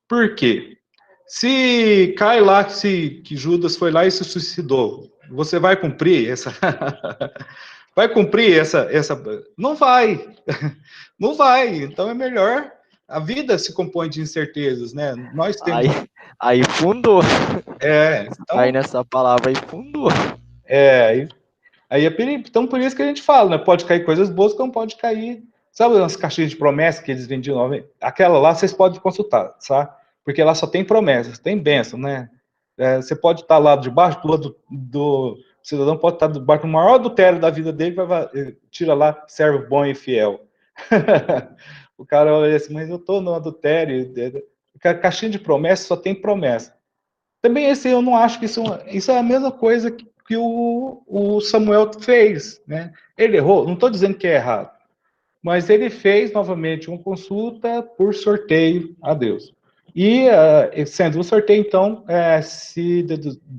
Por quê? Se cai lá que Judas foi lá e se suicidou, você vai cumprir essa... vai cumprir essa... Não vai. Não vai. Então é melhor... A vida se compõe de incertezas, né? Nós temos... Aí fundou. Então... Aí nessa palavra aí fundou. Aí é perigo. Então, por isso que a gente fala, né? Pode cair coisas boas, como pode cair... Sabe umas caixinhas de promessas que eles vendiam? Aquela lá vocês podem consultar, sabe? Porque lá só tem promessas, tem bênção, né? Você pode estar lá debaixo do cidadão, pode estar debaixo do maior adultério da vida dele, tira lá, servo bom e fiel. O cara olha assim, mas eu estou no adultério. Caixinha de promessas só tem promessa. Também eu não acho que isso é a mesma coisa que o Samuel fez, né? Ele errou, não estou dizendo que é errado, mas ele fez novamente uma consulta por sorteio a Deus. E, sendo um sorteio, então,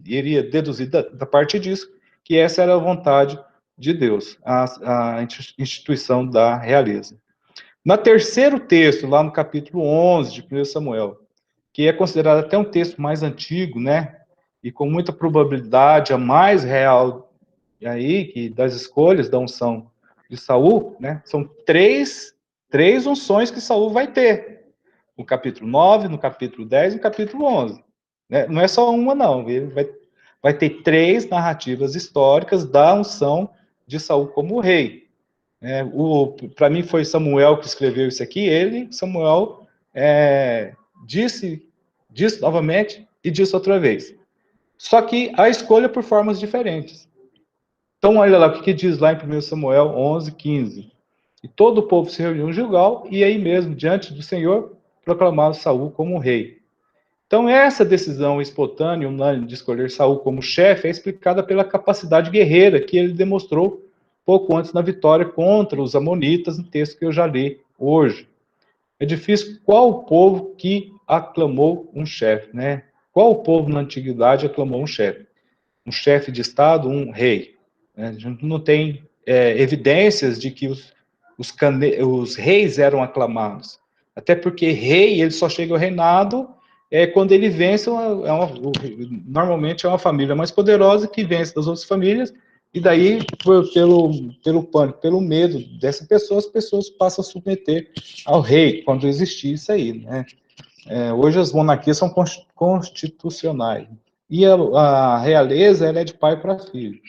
iria deduzir da parte disso que essa era a vontade de Deus, a instituição da realeza. No terceiro texto, lá no capítulo 11 de 1 Samuel, que é considerado até um texto mais antigo, né? E com muita probabilidade a mais real aí que das escolhas da unção de Saul, né? São três unções que Saul vai ter. No capítulo 9, no capítulo 10 e no capítulo 11. Né? Não é só uma, não. Ele vai ter 3 narrativas históricas da unção de Saul como rei. Para mim foi Samuel que escreveu isso aqui. Samuel, disse novamente e disse outra vez. Só que a escolha por formas diferentes. Então, olha lá o que diz lá em 1 Samuel 11, 15. E todo o povo se reuniu em Gilgal, e aí mesmo, diante do Senhor, proclamaram Saul como rei. Então, essa decisão espontânea e unânime de escolher Saul como chefe é explicada pela capacidade guerreira que ele demonstrou pouco antes na vitória contra os amonitas, no texto que eu já li hoje. É difícil qual o povo que aclamou um chefe, né? Qual o povo na antiguidade aclamou um chefe? Um chefe de Estado, um rei. A gente não tem evidências de que os reis eram aclamados. Até porque rei, ele só chega ao reinado quando ele vence, normalmente é uma família mais poderosa que vence das outras famílias, e daí, pelo pânico, pelo medo dessa pessoa, as pessoas passam a submeter ao rei, quando existir isso aí, né? Hoje as monarquias são constitucionais. E a realeza, ela é de pai para filho.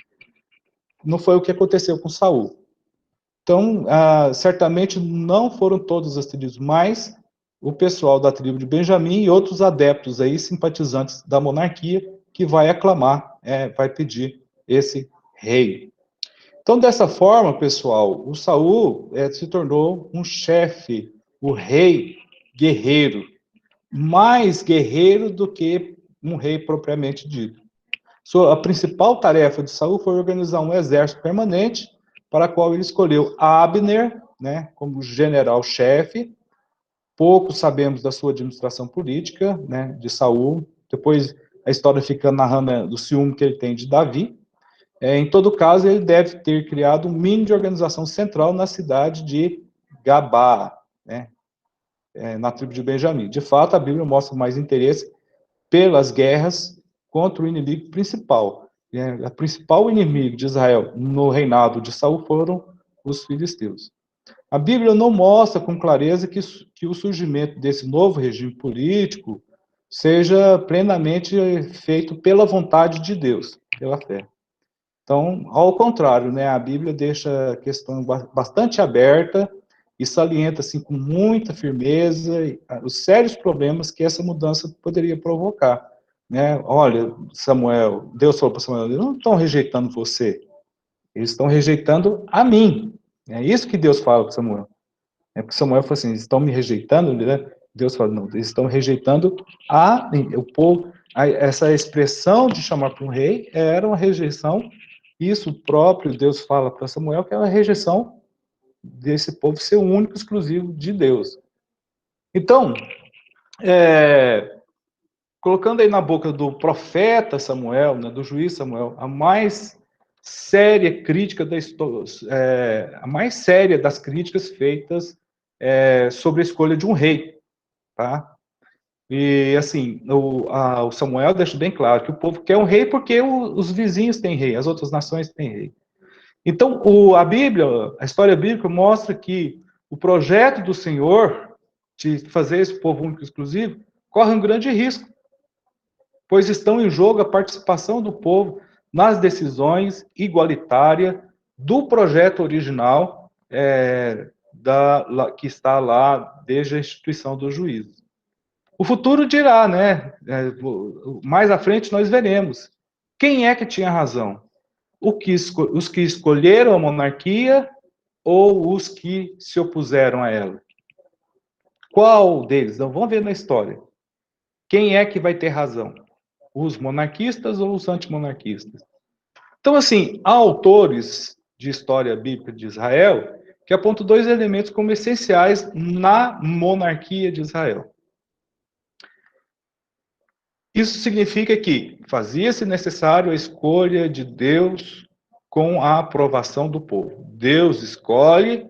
Não foi o que aconteceu com Saul. Então, certamente não foram todos as tribos, mas o pessoal da tribo de Benjamim e outros adeptos aí, simpatizantes da monarquia, que vai aclamar, vai pedir esse rei. Então, dessa forma, pessoal, o Saul se tornou um chefe, o rei guerreiro, mais guerreiro do que um rei propriamente dito. A principal tarefa de Saul foi organizar um exército permanente, para a qual ele escolheu Abner, né, como general-chefe. Pouco sabemos da sua administração política, né, de Saul. Depois a história fica narrando do ciúme que ele tem de Davi. Em todo caso, ele deve ter criado um mínimo de organização central na cidade de Gabá, né, na tribo de Benjamim. De fato, a Bíblia mostra mais interesse pelas guerras contra o inimigo principal. O principal inimigo de Israel no reinado de Saul foram os filisteus. A Bíblia não mostra com clareza que o surgimento desse novo regime político seja plenamente feito pela vontade de Deus, pela fé. Então, ao contrário, né, a Bíblia deixa a questão bastante aberta e salienta assim, com muita firmeza os sérios problemas que essa mudança poderia provocar. Né? Olha, Samuel, Deus falou para Samuel, eles não estão rejeitando você, eles estão rejeitando a mim. É isso que Deus fala para Samuel. Porque Samuel falou assim, eles estão me rejeitando, né? Deus fala, não, eles estão rejeitando o povo. Essa expressão de chamar para um rei era uma rejeição. Isso próprio Deus fala para Samuel, que é uma rejeição desse povo ser o único exclusivo de Deus. Então, colocando aí na boca do profeta Samuel, né, do juiz Samuel, a mais séria crítica da história, a mais séria das críticas feitas sobre a escolha de um rei, tá? E, assim, o Samuel deixa bem claro que o povo quer um rei porque os vizinhos têm rei, as outras nações têm rei. Então, a Bíblia, a história bíblica mostra que o projeto do Senhor de fazer esse povo único e exclusivo corre um grande risco, pois estão em jogo a participação do povo nas decisões igualitárias do projeto original que está lá desde a instituição do juízo. O futuro dirá, né? Mais à frente nós veremos quem é que tinha razão. Os que escolheram a monarquia ou os que se opuseram a ela? Qual deles? Então, vamos ver na história. Quem é que vai ter razão? Os monarquistas ou os antimonarquistas? Então, assim, há autores de história bíblica de Israel que apontam dois elementos como essenciais na monarquia de Israel. Isso significa que fazia-se necessário a escolha de Deus com a aprovação do povo. Deus escolhe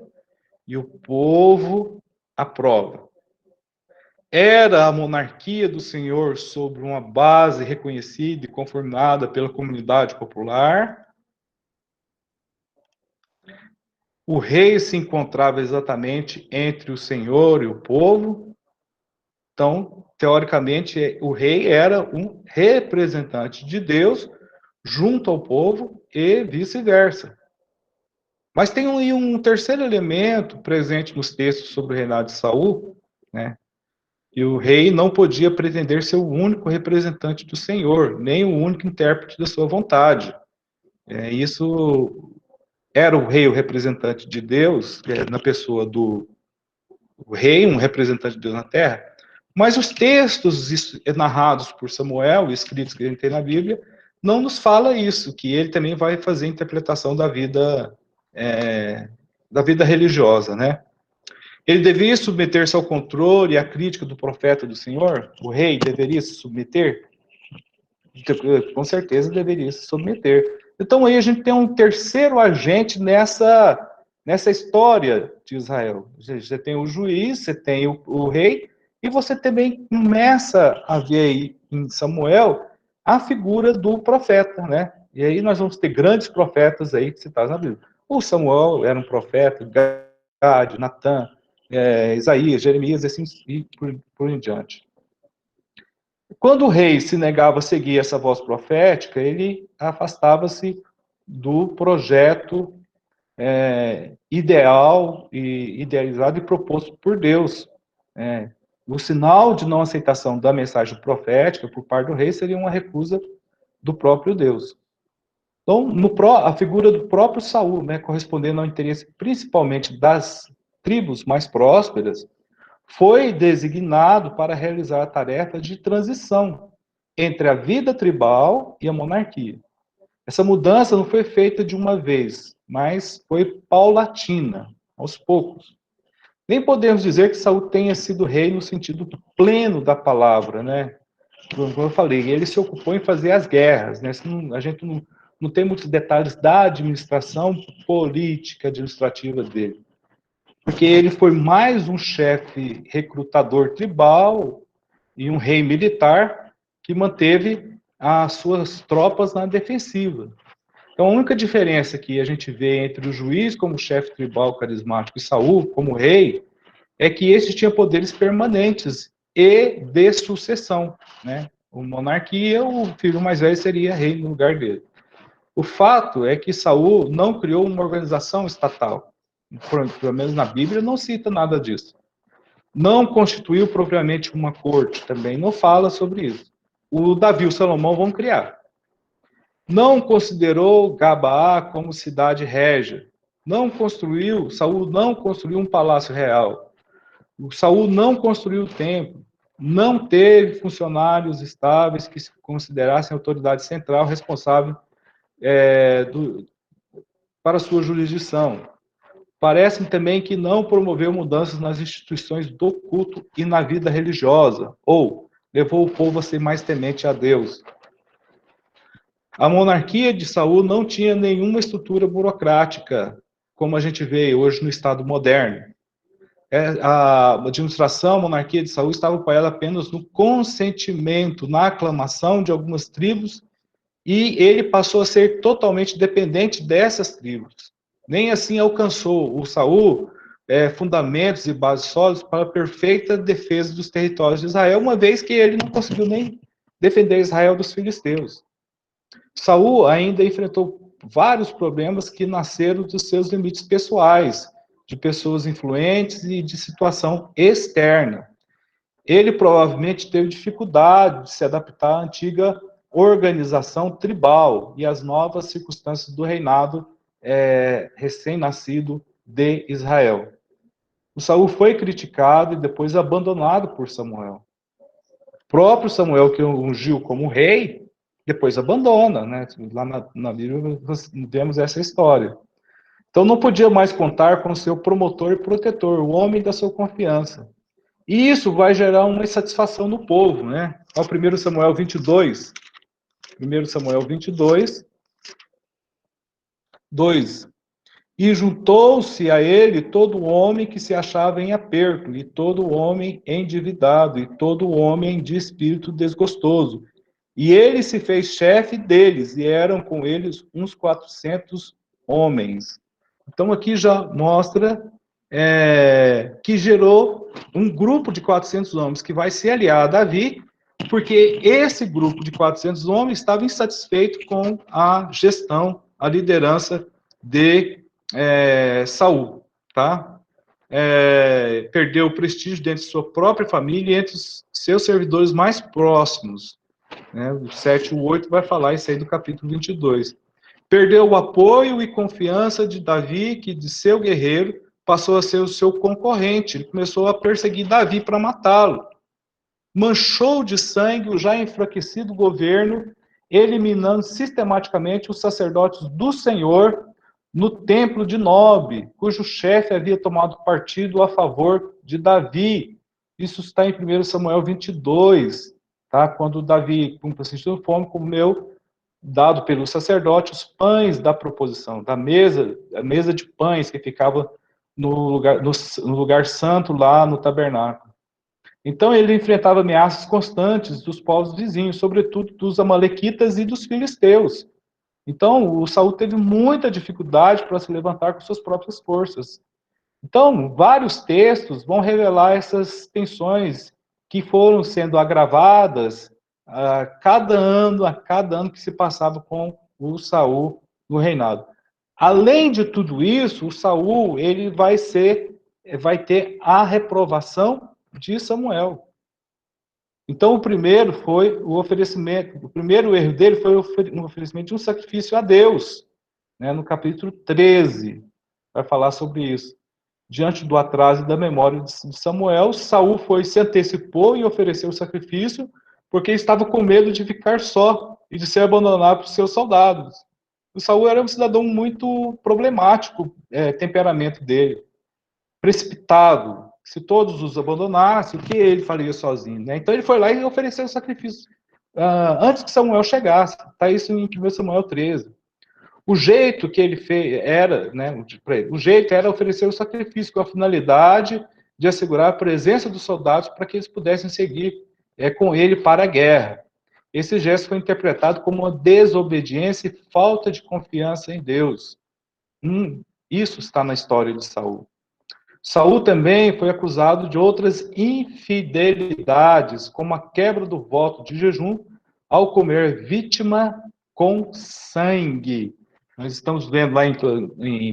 e o povo aprova. Era a monarquia do Senhor sobre uma base reconhecida e confirmada pela comunidade popular. O rei se encontrava exatamente entre o Senhor e o povo. Então, teoricamente, o rei era um representante de Deus junto ao povo e vice-versa. Mas tem um terceiro elemento presente nos textos sobre o reinado de Saul, né? E o rei não podia pretender ser o único representante do Senhor, nem o único intérprete da sua vontade. Isso era o rei, o representante de Deus, na pessoa do rei, um representante de Deus na terra. Mas os textos narrados por Samuel, escritos que a gente tem na Bíblia, não nos fala isso, que ele também vai fazer a interpretação da vida religiosa, né? Ele deveria submeter-se ao controle e à crítica do profeta do Senhor? O rei deveria se submeter? Com certeza deveria se submeter. Então aí a gente tem um terceiro agente nessa história de Israel. Você tem o juiz, você tem o rei, e você também começa a ver aí em Samuel a figura do profeta, né? E aí nós vamos ter grandes profetas aí citados na Bíblia. O Samuel era um profeta, Gad, Natã, Isaías, Jeremias, assim, e por em diante. Quando o rei se negava a seguir essa voz profética, ele afastava-se do projeto ideal e idealizado e proposto por Deus. O sinal de não aceitação da mensagem profética por parte do rei seria uma recusa do próprio Deus. Então, a figura do próprio Saul, né, correspondendo ao interesse principalmente das tribos mais prósperas, foi designado para realizar a tarefa de transição entre a vida tribal e a monarquia. Essa mudança não foi feita de uma vez, mas foi paulatina, aos poucos. Nem podemos dizer que Saul tenha sido rei no sentido pleno da palavra, né? Como eu falei, ele se ocupou em fazer as guerras, né? A gente não tem muitos detalhes da administração política, administrativa dele. Porque ele foi mais um chefe recrutador tribal e um rei militar que manteve as suas tropas na defensiva. Então, a única diferença que a gente vê entre o juiz como chefe tribal carismático e Saul como rei é que esse tinha poderes permanentes e de sucessão, né? O monarquia, o filho mais velho seria rei no lugar dele. O fato é que Saul não criou uma organização estatal. Pelo menos na Bíblia não cita nada disso. Não constituiu propriamente uma corte, também não fala sobre isso. O Davi e o Salomão vão criar. Não considerou Gabaá como cidade régia. Saul não construiu um palácio real. O Saul não construiu o templo. Não teve funcionários estáveis que se considerassem autoridade central responsável para sua jurisdição. Parece também que não promoveu mudanças nas instituições do culto e na vida religiosa, ou levou o povo a ser mais temente a Deus. A monarquia de Saul não tinha nenhuma estrutura burocrática, como a gente vê hoje no Estado moderno. A administração, a monarquia de Saul estava apoiada apenas no consentimento, na aclamação de algumas tribos, e ele passou a ser totalmente dependente dessas tribos. Nem assim alcançou o Saul fundamentos e bases sólidas para a perfeita defesa dos territórios de Israel, uma vez que ele não conseguiu nem defender Israel dos filisteus. Saul ainda enfrentou vários problemas que nasceram dos seus limites pessoais, de pessoas influentes e de situação externa. Ele provavelmente teve dificuldade de se adaptar à antiga organização tribal e às novas circunstâncias do reinado recém-nascido de Israel. O Saul foi criticado e depois abandonado por Samuel. O próprio Samuel, que o ungiu como rei, depois abandona, né? Lá na Bíblia vemos essa história. Então não podia mais contar com seu promotor e protetor, o homem da sua confiança. E isso vai gerar uma insatisfação no povo, né? Ao 1 Samuel 22. 1 Samuel 22, 2. E juntou-se a ele todo homem que se achava em aperto, e todo homem endividado, e todo homem de espírito desgostoso. E ele se fez chefe deles, e eram com eles uns 400 homens. Então aqui já mostra que gerou um grupo de 400 homens que vai se aliar a Davi, porque esse grupo de 400 homens estava insatisfeito com a gestão, a liderança de Saul, tá? Perdeu o prestígio dentro de sua própria família e entre os seus servidores mais próximos. Né? O 7 e o 8 vai falar isso aí do capítulo 22. Perdeu o apoio e confiança de Davi, que de seu guerreiro passou a ser o seu concorrente. Ele começou a perseguir Davi para matá-lo. Manchou de sangue o já enfraquecido governo, eliminando sistematicamente os sacerdotes do Senhor no templo de Nob, cujo chefe havia tomado partido a favor de Davi. Isso está em 1 Samuel 22, tá? Quando Davi, com persistente fome, comeu, dado pelo sacerdote, os pães da proposição, a mesa de pães que ficava no lugar santo lá no tabernáculo. Então ele enfrentava ameaças constantes dos povos vizinhos, sobretudo dos amalequitas e dos filisteus. Então o Saul teve muita dificuldade para se levantar com suas próprias forças. Então vários textos vão revelar essas tensões que foram sendo agravadas a cada ano que se passava com o Saul no reinado. Além de tudo isso, o Saul ele vai ter a reprovação de Samuel. Então o primeiro erro dele foi o oferecimento de um sacrifício a Deus, né, no capítulo 13, vai falar sobre isso. diante do atraso e da memória de Samuel, Saul se antecipou e ofereceu o sacrifício, porque estava com medo de ficar só e de ser abandonado por seus soldados. O Saul era um cidadão muito problemático, temperamento dele, precipitado. Se todos os abandonassem, o que ele faria sozinho? Né? Então ele foi lá e ofereceu o sacrifício antes que Samuel chegasse. Está isso em 1 Samuel 13. O jeito que ele fez era, né, o jeito era oferecer o sacrifício com a finalidade de assegurar a presença dos soldados para que eles pudessem seguir com ele para a guerra. Esse gesto foi interpretado como uma desobediência e falta de confiança em Deus. Isso está na história de Saul. Saul também foi acusado de outras infidelidades, como a quebra do voto de jejum ao comer vítima com sangue. Nós estamos vendo lá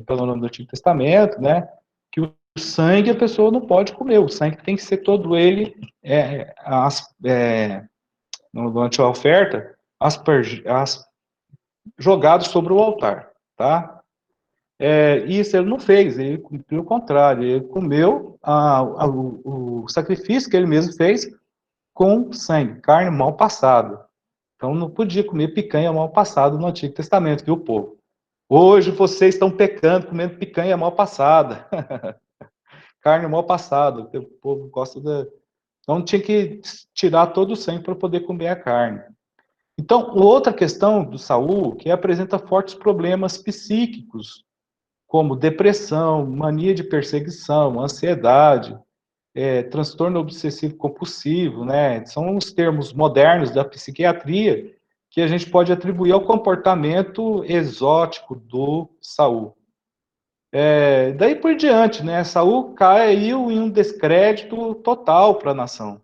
pelo nome do Antigo Testamento, né, que o sangue a pessoa não pode comer, o sangue tem que ser todo ele, durante a oferta, jogado sobre o altar, tá? Isso ele não fez, ele, pelo contrário, ele comeu o sacrifício que ele mesmo fez com sangue, carne mal passada. Então não podia comer picanha mal passada no Antigo Testamento, viu, povo? Hoje vocês estão pecando, comendo picanha mal passada. Carne mal passada. O povo gosta da... Então tinha que tirar todo o sangue para poder comer a carne. Então, outra questão do Saul, que apresenta fortes problemas psíquicos, como depressão, mania de perseguição, ansiedade, transtorno obsessivo compulsivo, né? São os termos modernos da psiquiatria que a gente pode atribuir ao comportamento exótico do Saul. Daí por diante, né? Saul caiu em um descrédito total para a nação.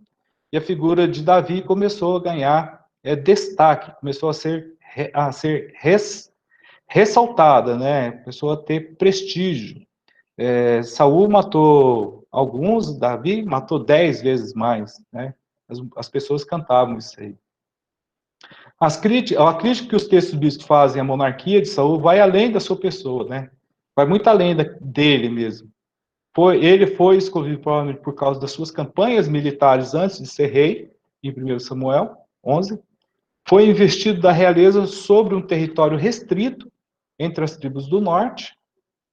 E a figura de Davi começou a ganhar destaque, começou a ser ressaltada, né? Começou a ter prestígio. Saul matou alguns, Davi matou 10 vezes mais, né? As pessoas cantavam isso aí. A crítica que os textos bíblicos fazem à monarquia de Saul vai além da sua pessoa, né? Vai muito além dele mesmo. Ele foi escolhido provavelmente por causa das suas campanhas militares antes de ser rei, em 1 Samuel 11. Foi investido da realeza sobre um território restrito entre as tribos do norte,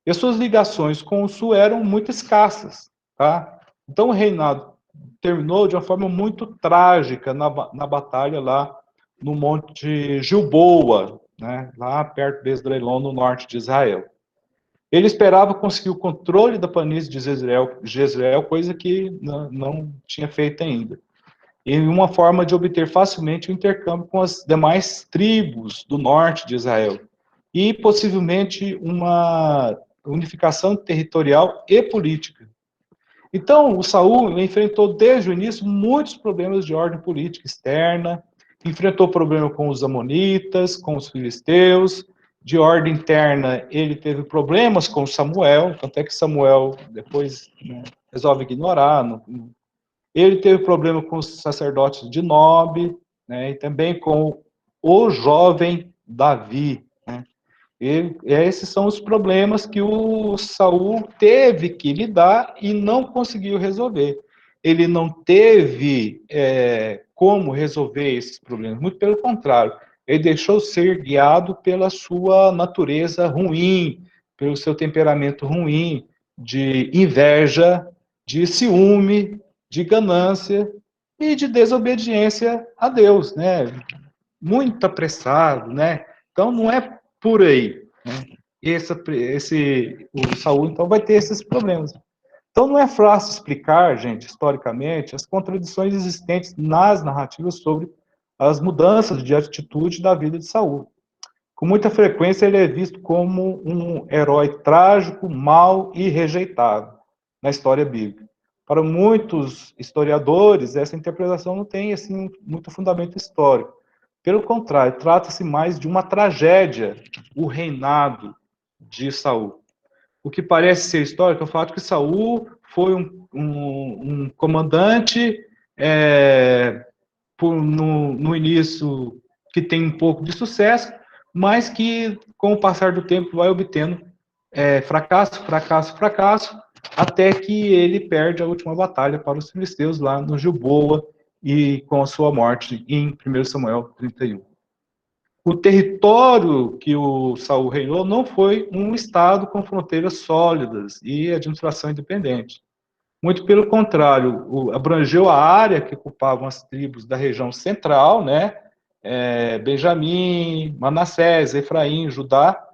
e as suas ligações com o sul eram muito escassas, tá? Então o reinado terminou de uma forma muito trágica na batalha lá no Monte Gilboa, né? Lá perto de Esdrelon, no norte de Israel. Ele esperava conseguir o controle da planície de Jezreel, coisa que não tinha feito ainda. E uma forma de obter facilmente o intercâmbio com as demais tribos do norte de Israel. E possivelmente uma unificação territorial e política. Então, o Saul enfrentou desde o início muitos problemas de ordem política externa, enfrentou problema com os amonitas, com os filisteus. De ordem interna, ele teve problemas com Samuel, tanto é que Samuel depois resolve ignorar. Ele teve problema com os sacerdotes de Nob, né, e também com o jovem Davi. Né. Esses são os problemas que o Saul teve que lidar e não conseguiu resolver. Ele não teve como resolver esses problemas, muito pelo contrário. Ele deixou ser guiado pela sua natureza ruim, pelo seu temperamento ruim, de inveja, de ciúme, de ganância e de desobediência a Deus, né? Muito apressado, né? Então não é por aí, né? O Saul então vai ter esses problemas. Então não é fácil explicar, gente, historicamente, as contradições existentes nas narrativas sobre as mudanças de atitude da vida de Saul. Com muita frequência ele é visto como um herói trágico, mau e rejeitado na história bíblica. Para muitos historiadores, essa interpretação não tem assim muito fundamento histórico. Pelo contrário, trata-se mais de uma tragédia, o reinado de Saul. O que parece ser histórico é o fato que Saul foi um comandante no início que tem um pouco de sucesso, mas que com o passar do tempo vai obtendo fracasso, até que ele perde a última batalha para os filisteus lá no Gilboa, e com a sua morte em 1 Samuel 31. O território que o Saul reinou não foi um estado com fronteiras sólidas e administração independente. Muito pelo contrário, abrangeu a área que ocupavam as tribos da região central, né? Benjamim, Manassés, Efraim, Judá,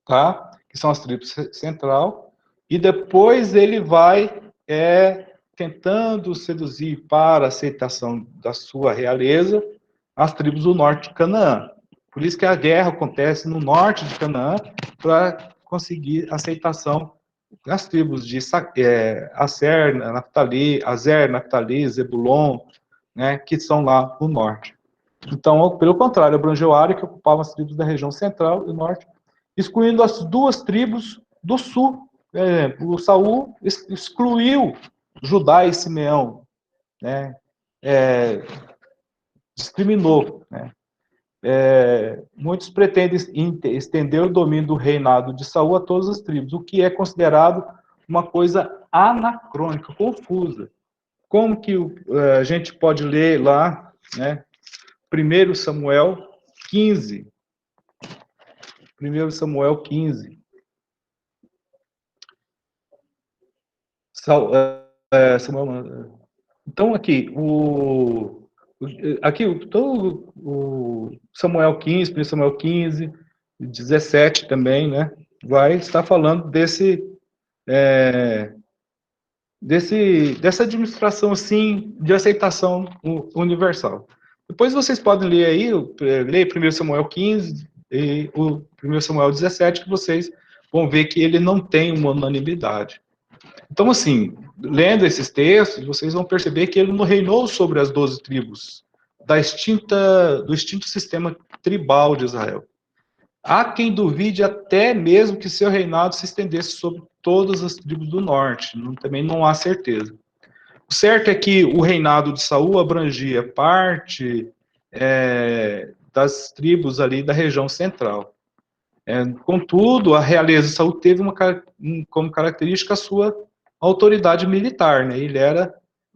tá? Que são as tribos central. E depois ele vai tentando seduzir para a aceitação da sua realeza as tribos do norte de Canaã. Por isso que a guerra acontece no norte de Canaã para conseguir aceitação das tribos de Aser, Naftali, Zebulon, né, que são lá no norte. Então, pelo contrário, abrangeu a área que ocupava as tribos da região central e norte, excluindo as duas tribos do sul. O Saul excluiu Judá e Simeão, né? Discriminou, né? Muitos pretendem estender o domínio do reinado de Saul a todas as tribos, o que é considerado uma coisa anacrônica, confusa. Como que a gente pode ler lá, né? 1 Samuel 15. 1 Samuel 15. Samuel, então, aqui, o Samuel 15, 1 Samuel 15, 17 também, né? Vai estar falando dessa administração, assim, de aceitação universal. Depois vocês podem ler aí, ler 1 Samuel 15 e o 1 Samuel 17, que vocês vão ver que ele não tem uma unanimidade. Então, assim, lendo esses textos, vocês vão perceber que ele não reinou sobre as 12 tribos do extinto sistema tribal de Israel. Há quem duvide até mesmo que seu reinado se estendesse sobre todas as tribos do norte. Também não há certeza. O certo é que o reinado de Saul abrangia parte das tribos ali da região central. Contudo, a realeza de Saul teve como característica a sua autoridade militar, né? Ele era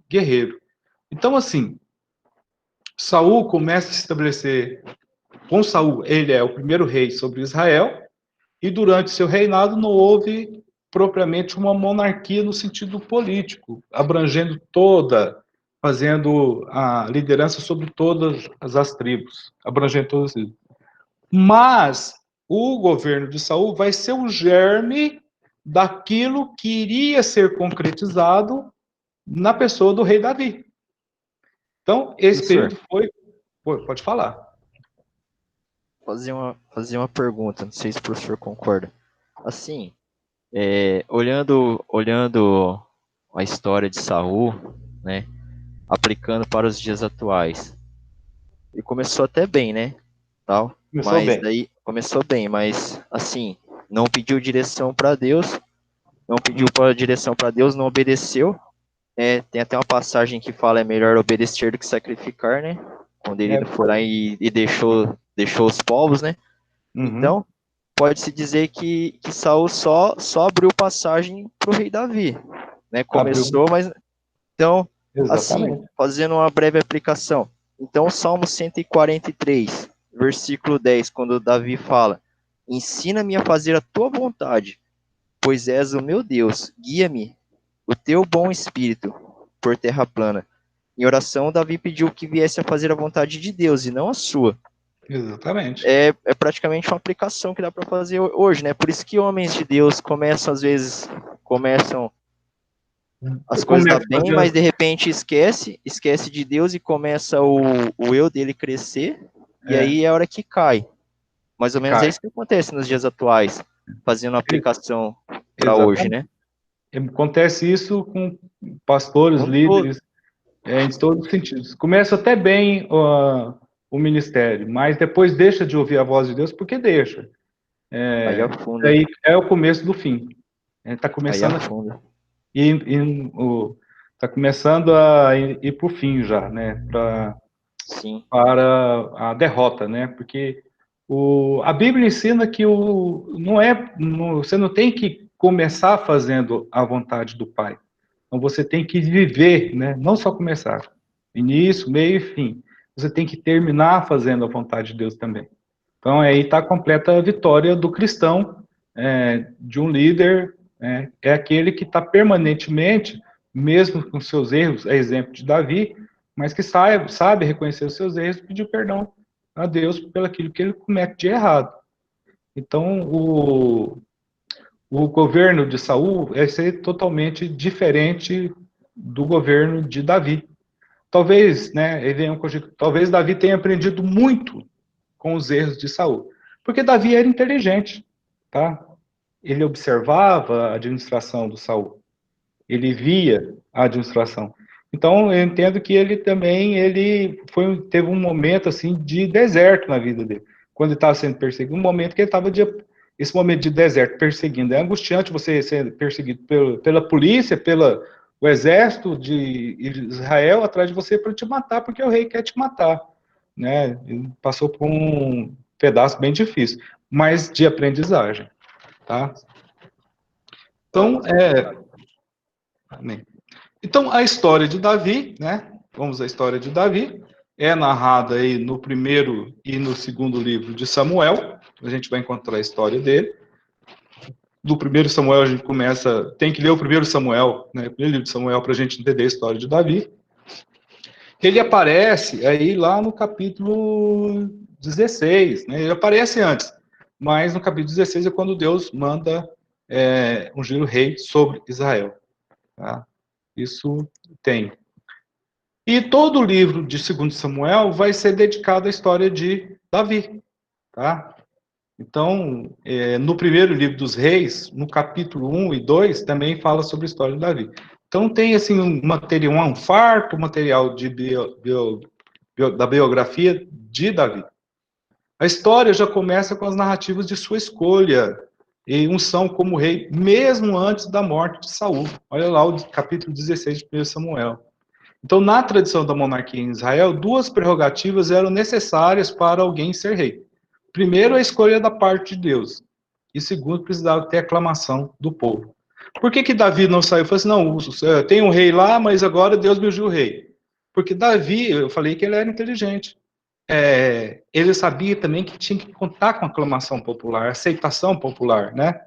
guerreiro. Então, assim, Saul começa a se estabelecer. Com Saul, ele é o primeiro rei sobre Israel, e durante seu reinado não houve propriamente uma monarquia no sentido político, abrangendo fazendo a liderança sobre todas as tribos, abrangendo todas as tribos. Mas o governo de Saul vai ser o germe daquilo que iria ser concretizado na pessoa do rei Davi. Então, esse período foi... Pode falar. Fazer uma pergunta, não sei se o professor concorda. Assim, olhando a história de Saul, né, aplicando para os dias atuais, ele começou até bem, né, tal, começou bem, mas assim, não pediu direção para Deus, não obedeceu. Tem até uma passagem que fala: é melhor obedecer do que sacrificar, né? Quando ele foi lá e deixou os povos, né? Uhum. Então, pode-se dizer que Saul só abriu passagem para o rei Davi, né? Começou, mas... Então, exatamente. Assim, fazendo uma breve aplicação. Então, o Salmo 143, versículo 10, quando Davi fala: ensina-me a fazer a tua vontade, pois és o meu Deus, guia-me o teu bom espírito por terra plana. Em oração, Davi pediu que viesse a fazer a vontade de Deus e não a sua. Exatamente. É praticamente uma aplicação que dá para fazer hoje, né? Por isso que homens de Deus começam as coisas da bem, mas de repente esquece de Deus e começa o eu dele crescer, e aí é a hora que cai. Mais ou menos é isso que acontece nos dias atuais, fazendo uma aplicação para hoje, né? Acontece isso com pastores, líderes, em todos os sentidos. Começa até bem o ministério, mas depois deixa de ouvir a voz de Deus, porque deixa. Aí afunda. Aí é o começo do fim. Está começando tá começando a ir para o fim já, né? Para a derrota, né? Porque a Bíblia ensina que você não tem que começar fazendo a vontade do Pai. Então você tem que viver, né? Não só começar, início, meio e fim. Você tem que terminar fazendo a vontade de Deus também. Então aí está completa a vitória do cristão, de um líder, é aquele que está permanentemente, mesmo com seus erros, é exemplo de Davi, mas que sabe reconhecer os seus erros e pedir perdão a Deus pelo aquilo que ele comete de errado. Então, o governo de Saul vai ser totalmente diferente do governo de Davi. Talvez, né, talvez Davi tenha aprendido muito com os erros de Saul, porque Davi era inteligente, tá? Ele observava a administração do Saul, ele via a administração. Então, eu entendo que ele também teve um momento assim de deserto na vida dele, quando ele estava sendo perseguido, um momento que ele estava esse momento de deserto perseguindo. É angustiante você ser perseguido pela polícia, pelo exército de Israel atrás de você para te matar, porque o rei quer te matar, né? Ele passou por um pedaço bem difícil, mas de aprendizagem, tá? Então, amém. Então, a história de Davi, né? Vamos à história de Davi. É narrada aí no primeiro e no segundo livro de Samuel. A gente vai encontrar a história dele. Do primeiro Samuel a gente tem que ler o primeiro Samuel, né? O primeiro livro de Samuel para a gente entender a história de Davi. Ele aparece aí lá no capítulo 16, né? Ele aparece antes, mas no capítulo 16 é quando Deus manda ungir o rei sobre Israel. Tá? Isso tem. E todo o livro de 2 Samuel vai ser dedicado à história de Davi. Tá? Então, no primeiro livro dos reis, no capítulo 1 e 2, também fala sobre a história de Davi. Então, tem assim, um farto material da biografia de Davi. A história já começa com as narrativas de sua escolha e unção como rei, mesmo antes da morte de Saul. Olha lá o capítulo 16 de 1 Samuel. Então, na tradição da monarquia em Israel, duas prerrogativas eram necessárias para alguém ser rei. Primeiro, a escolha da parte de Deus. E segundo, precisava ter aclamação do povo. Por que Davi não saiu? Falou assim, não, tem um rei lá, mas agora Deus me ungiu o rei. Porque Davi, eu falei que ele era inteligente. Ele sabia também que tinha que contar com aclamação popular, aceitação popular, né?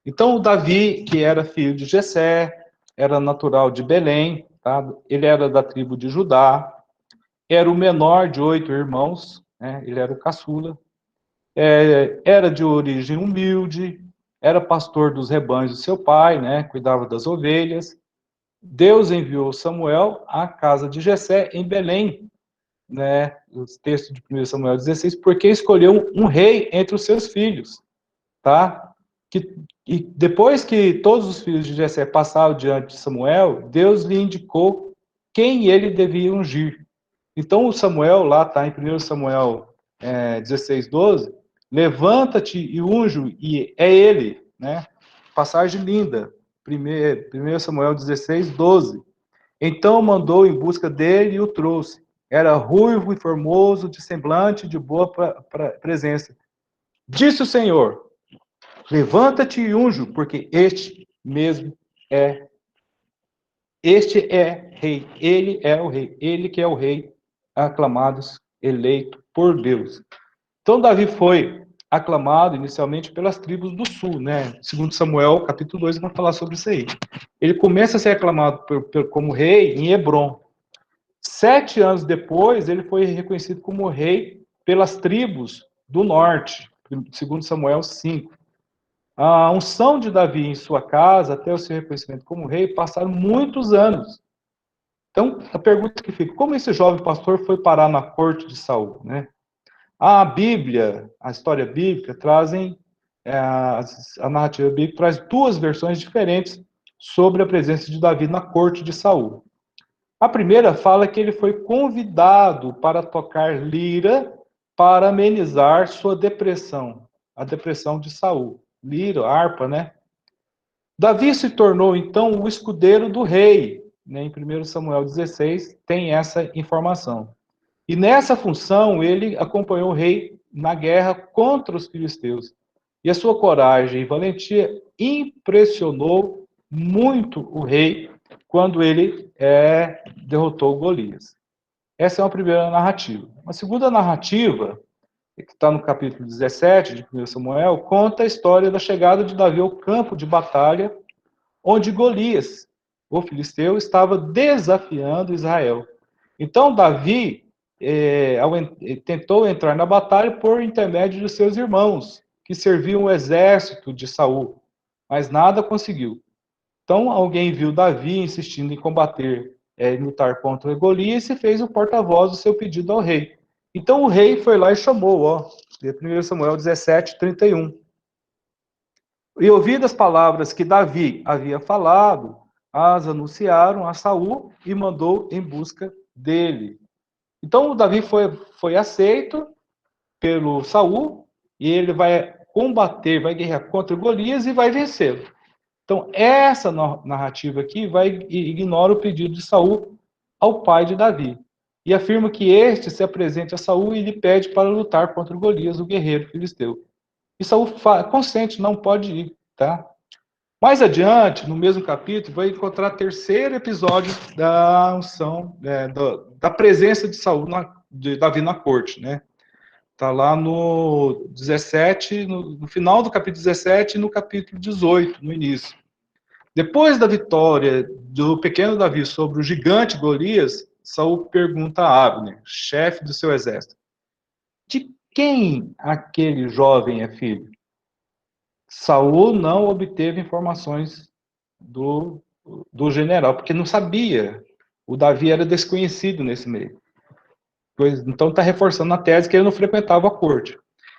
Então, o Davi, que era filho de Jessé, era natural de Belém, tá? Ele era da tribo de Judá, era o menor de 8 irmãos, né? Ele era o caçula, era de origem humilde, era pastor dos rebanhos de seu pai, né? Cuidava das ovelhas. Deus enviou Samuel à casa de Jessé, em Belém, né? Os textos de 1 Samuel 16, porque escolheu um rei entre os seus filhos, tá? E depois que todos os filhos de Jessé passaram diante de Samuel, Deus lhe indicou quem ele devia ungir. Então, o Samuel, lá está em 1 Samuel 16, 12, levanta-te e unjo, e é ele, né? Passagem linda, 1 Samuel 16, 12. Então mandou em busca dele e o trouxe. Era ruivo e formoso, de semblante, de boa presença. Disse o Senhor, levanta-te e unjo, porque este é rei, ele é o rei, ele que é o rei, aclamado, eleito por Deus. Então, Davi foi aclamado inicialmente pelas tribos do sul, né? Segundo Samuel, capítulo 2, vai falar sobre isso aí. Ele começa a ser aclamado como rei em Hebrom. 7 anos depois, ele foi reconhecido como rei pelas tribos do norte, segundo Samuel 5. A unção de Davi em sua casa, até o seu reconhecimento como rei, passaram muitos anos. Então, a pergunta que fica, como esse jovem pastor foi parar na corte de Saul, né? A Bíblia, a história bíblica, a narrativa bíblica traz duas versões diferentes sobre a presença de Davi na corte de Saul. A primeira fala que ele foi convidado para tocar lira para amenizar sua depressão, a depressão de Saul. Lira, harpa, né? Davi se tornou, então, o escudeiro do rei. Né? Em 1 Samuel 16 tem essa informação. E nessa função, ele acompanhou o rei na guerra contra os filisteus. E a sua coragem e valentia impressionou muito o rei quando ele derrotou Golias. Essa é uma primeira narrativa. Uma segunda narrativa, que está no capítulo 17 de 1 Samuel, conta a história da chegada de Davi ao campo de batalha, onde Golias, o filisteu, estava desafiando Israel. Então, Davi tentou entrar na batalha por intermédio de seus irmãos, que serviam o exército de Saul, mas nada conseguiu. Então, alguém viu Davi insistindo em combater, em lutar contra Golias, e fez o porta-voz do seu pedido ao rei. Então, o rei foi lá e chamou, 1 Samuel 17, 31. E ouvidas as palavras que Davi havia falado, as anunciaram a Saul e mandou em busca dele. Então, o Davi foi aceito pelo Saul, e ele vai combater, vai guerrear contra Golias e vai vencê-lo. Então, essa narrativa aqui ignora o pedido de Saul ao pai de Davi, e afirma que este se apresente a Saul e lhe pede para lutar contra Golias, o guerreiro filisteu. E Saul consente, não pode ir, tá? Mais adiante, no mesmo capítulo, vai encontrar o terceiro episódio da unção, da presença de Saul, de Davi na corte, né? Está lá no 17, no final do capítulo 17 e no capítulo 18, no início. Depois da vitória do pequeno Davi sobre o gigante Golias, Saul pergunta a Abner, chefe do seu exército, de quem aquele jovem é filho? Saul não obteve informações do general, porque não sabia. O Davi era desconhecido nesse meio. Então está reforçando a tese que ele não frequentava a corte.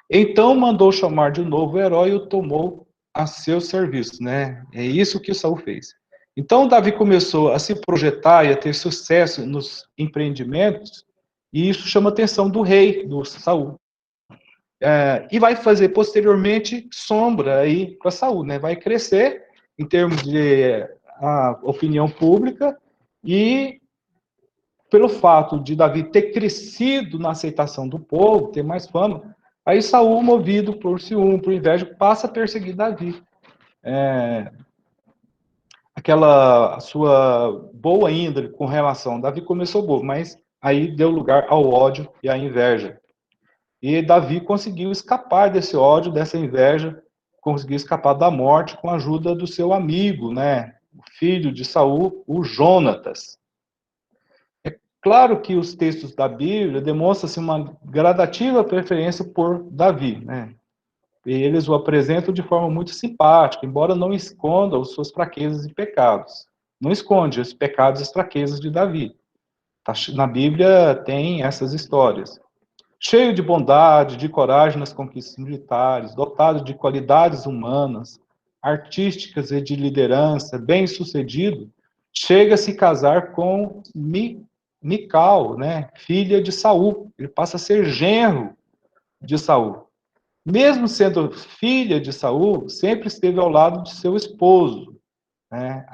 Então mandou chamar de novo o herói e o tomou a seu serviço, né? É isso que Saul fez. Então Davi começou a se projetar e a ter sucesso nos empreendimentos, e isso chama a atenção do rei, do Saul. E vai fazer posteriormente sombra aí para Saul, né? Vai crescer em termos de opinião pública, e pelo fato de Davi ter crescido na aceitação do povo, ter mais fama, aí Saul, movido por ciúme, por inveja, passa a perseguir Davi. Aquela sua boa índole com relação, Davi começou boa, mas aí deu lugar ao ódio e à inveja. E Davi conseguiu escapar desse ódio, dessa inveja, conseguiu escapar da morte com a ajuda do seu amigo, né? O filho de Saul, o Jonatas. Claro que os textos da Bíblia demonstram-se uma gradativa preferência por Davi, né? E eles o apresentam de forma muito simpática, embora não escondam suas fraquezas e pecados. Não esconde os pecados e as fraquezas de Davi. Na Bíblia tem essas histórias. Cheio de bondade, de coragem nas conquistas militares, dotado de qualidades humanas, artísticas e de liderança, bem-sucedido, chega a se casar com Mical, né, filha de Saul. Ele passa a ser genro de Saul. Mesmo sendo filha de Saul, sempre esteve ao lado de seu esposo, né,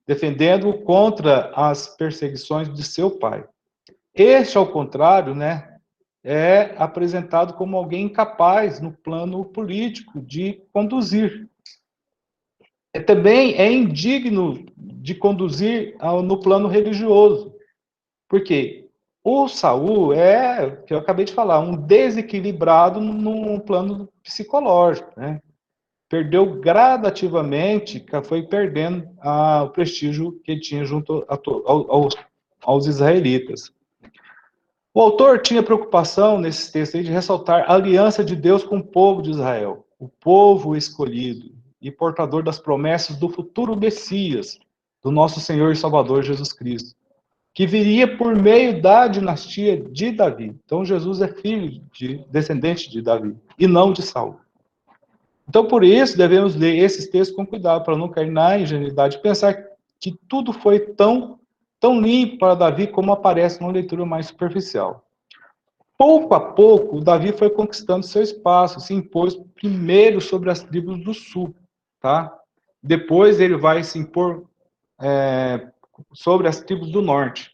defendendo-o contra as perseguições de seu pai. Este, ao contrário, né, é apresentado como alguém incapaz no plano político de conduzir. Também é indigno de conduzir no plano religioso. Porque o Saul que eu acabei de falar, um desequilibrado no plano psicológico, né? Perdeu gradativamente, foi perdendo o prestígio que ele tinha junto aos israelitas. O autor tinha preocupação, nesses textos aí, de ressaltar a aliança de Deus com o povo de Israel, o povo escolhido e portador das promessas do futuro Messias, do nosso Senhor e Salvador Jesus Cristo, que viria por meio da dinastia de Davi. Então, Jesus é filho descendente de Davi, e não de Saul. Então, por isso, devemos ler esses textos com cuidado, para não cair na ingenuidade, pensar que tudo foi tão limpo para Davi como aparece numa leitura mais superficial. Pouco a pouco, Davi foi conquistando seu espaço, se impôs primeiro sobre as tribos do sul, tá? Depois ele vai se impor sobre as tribos do norte.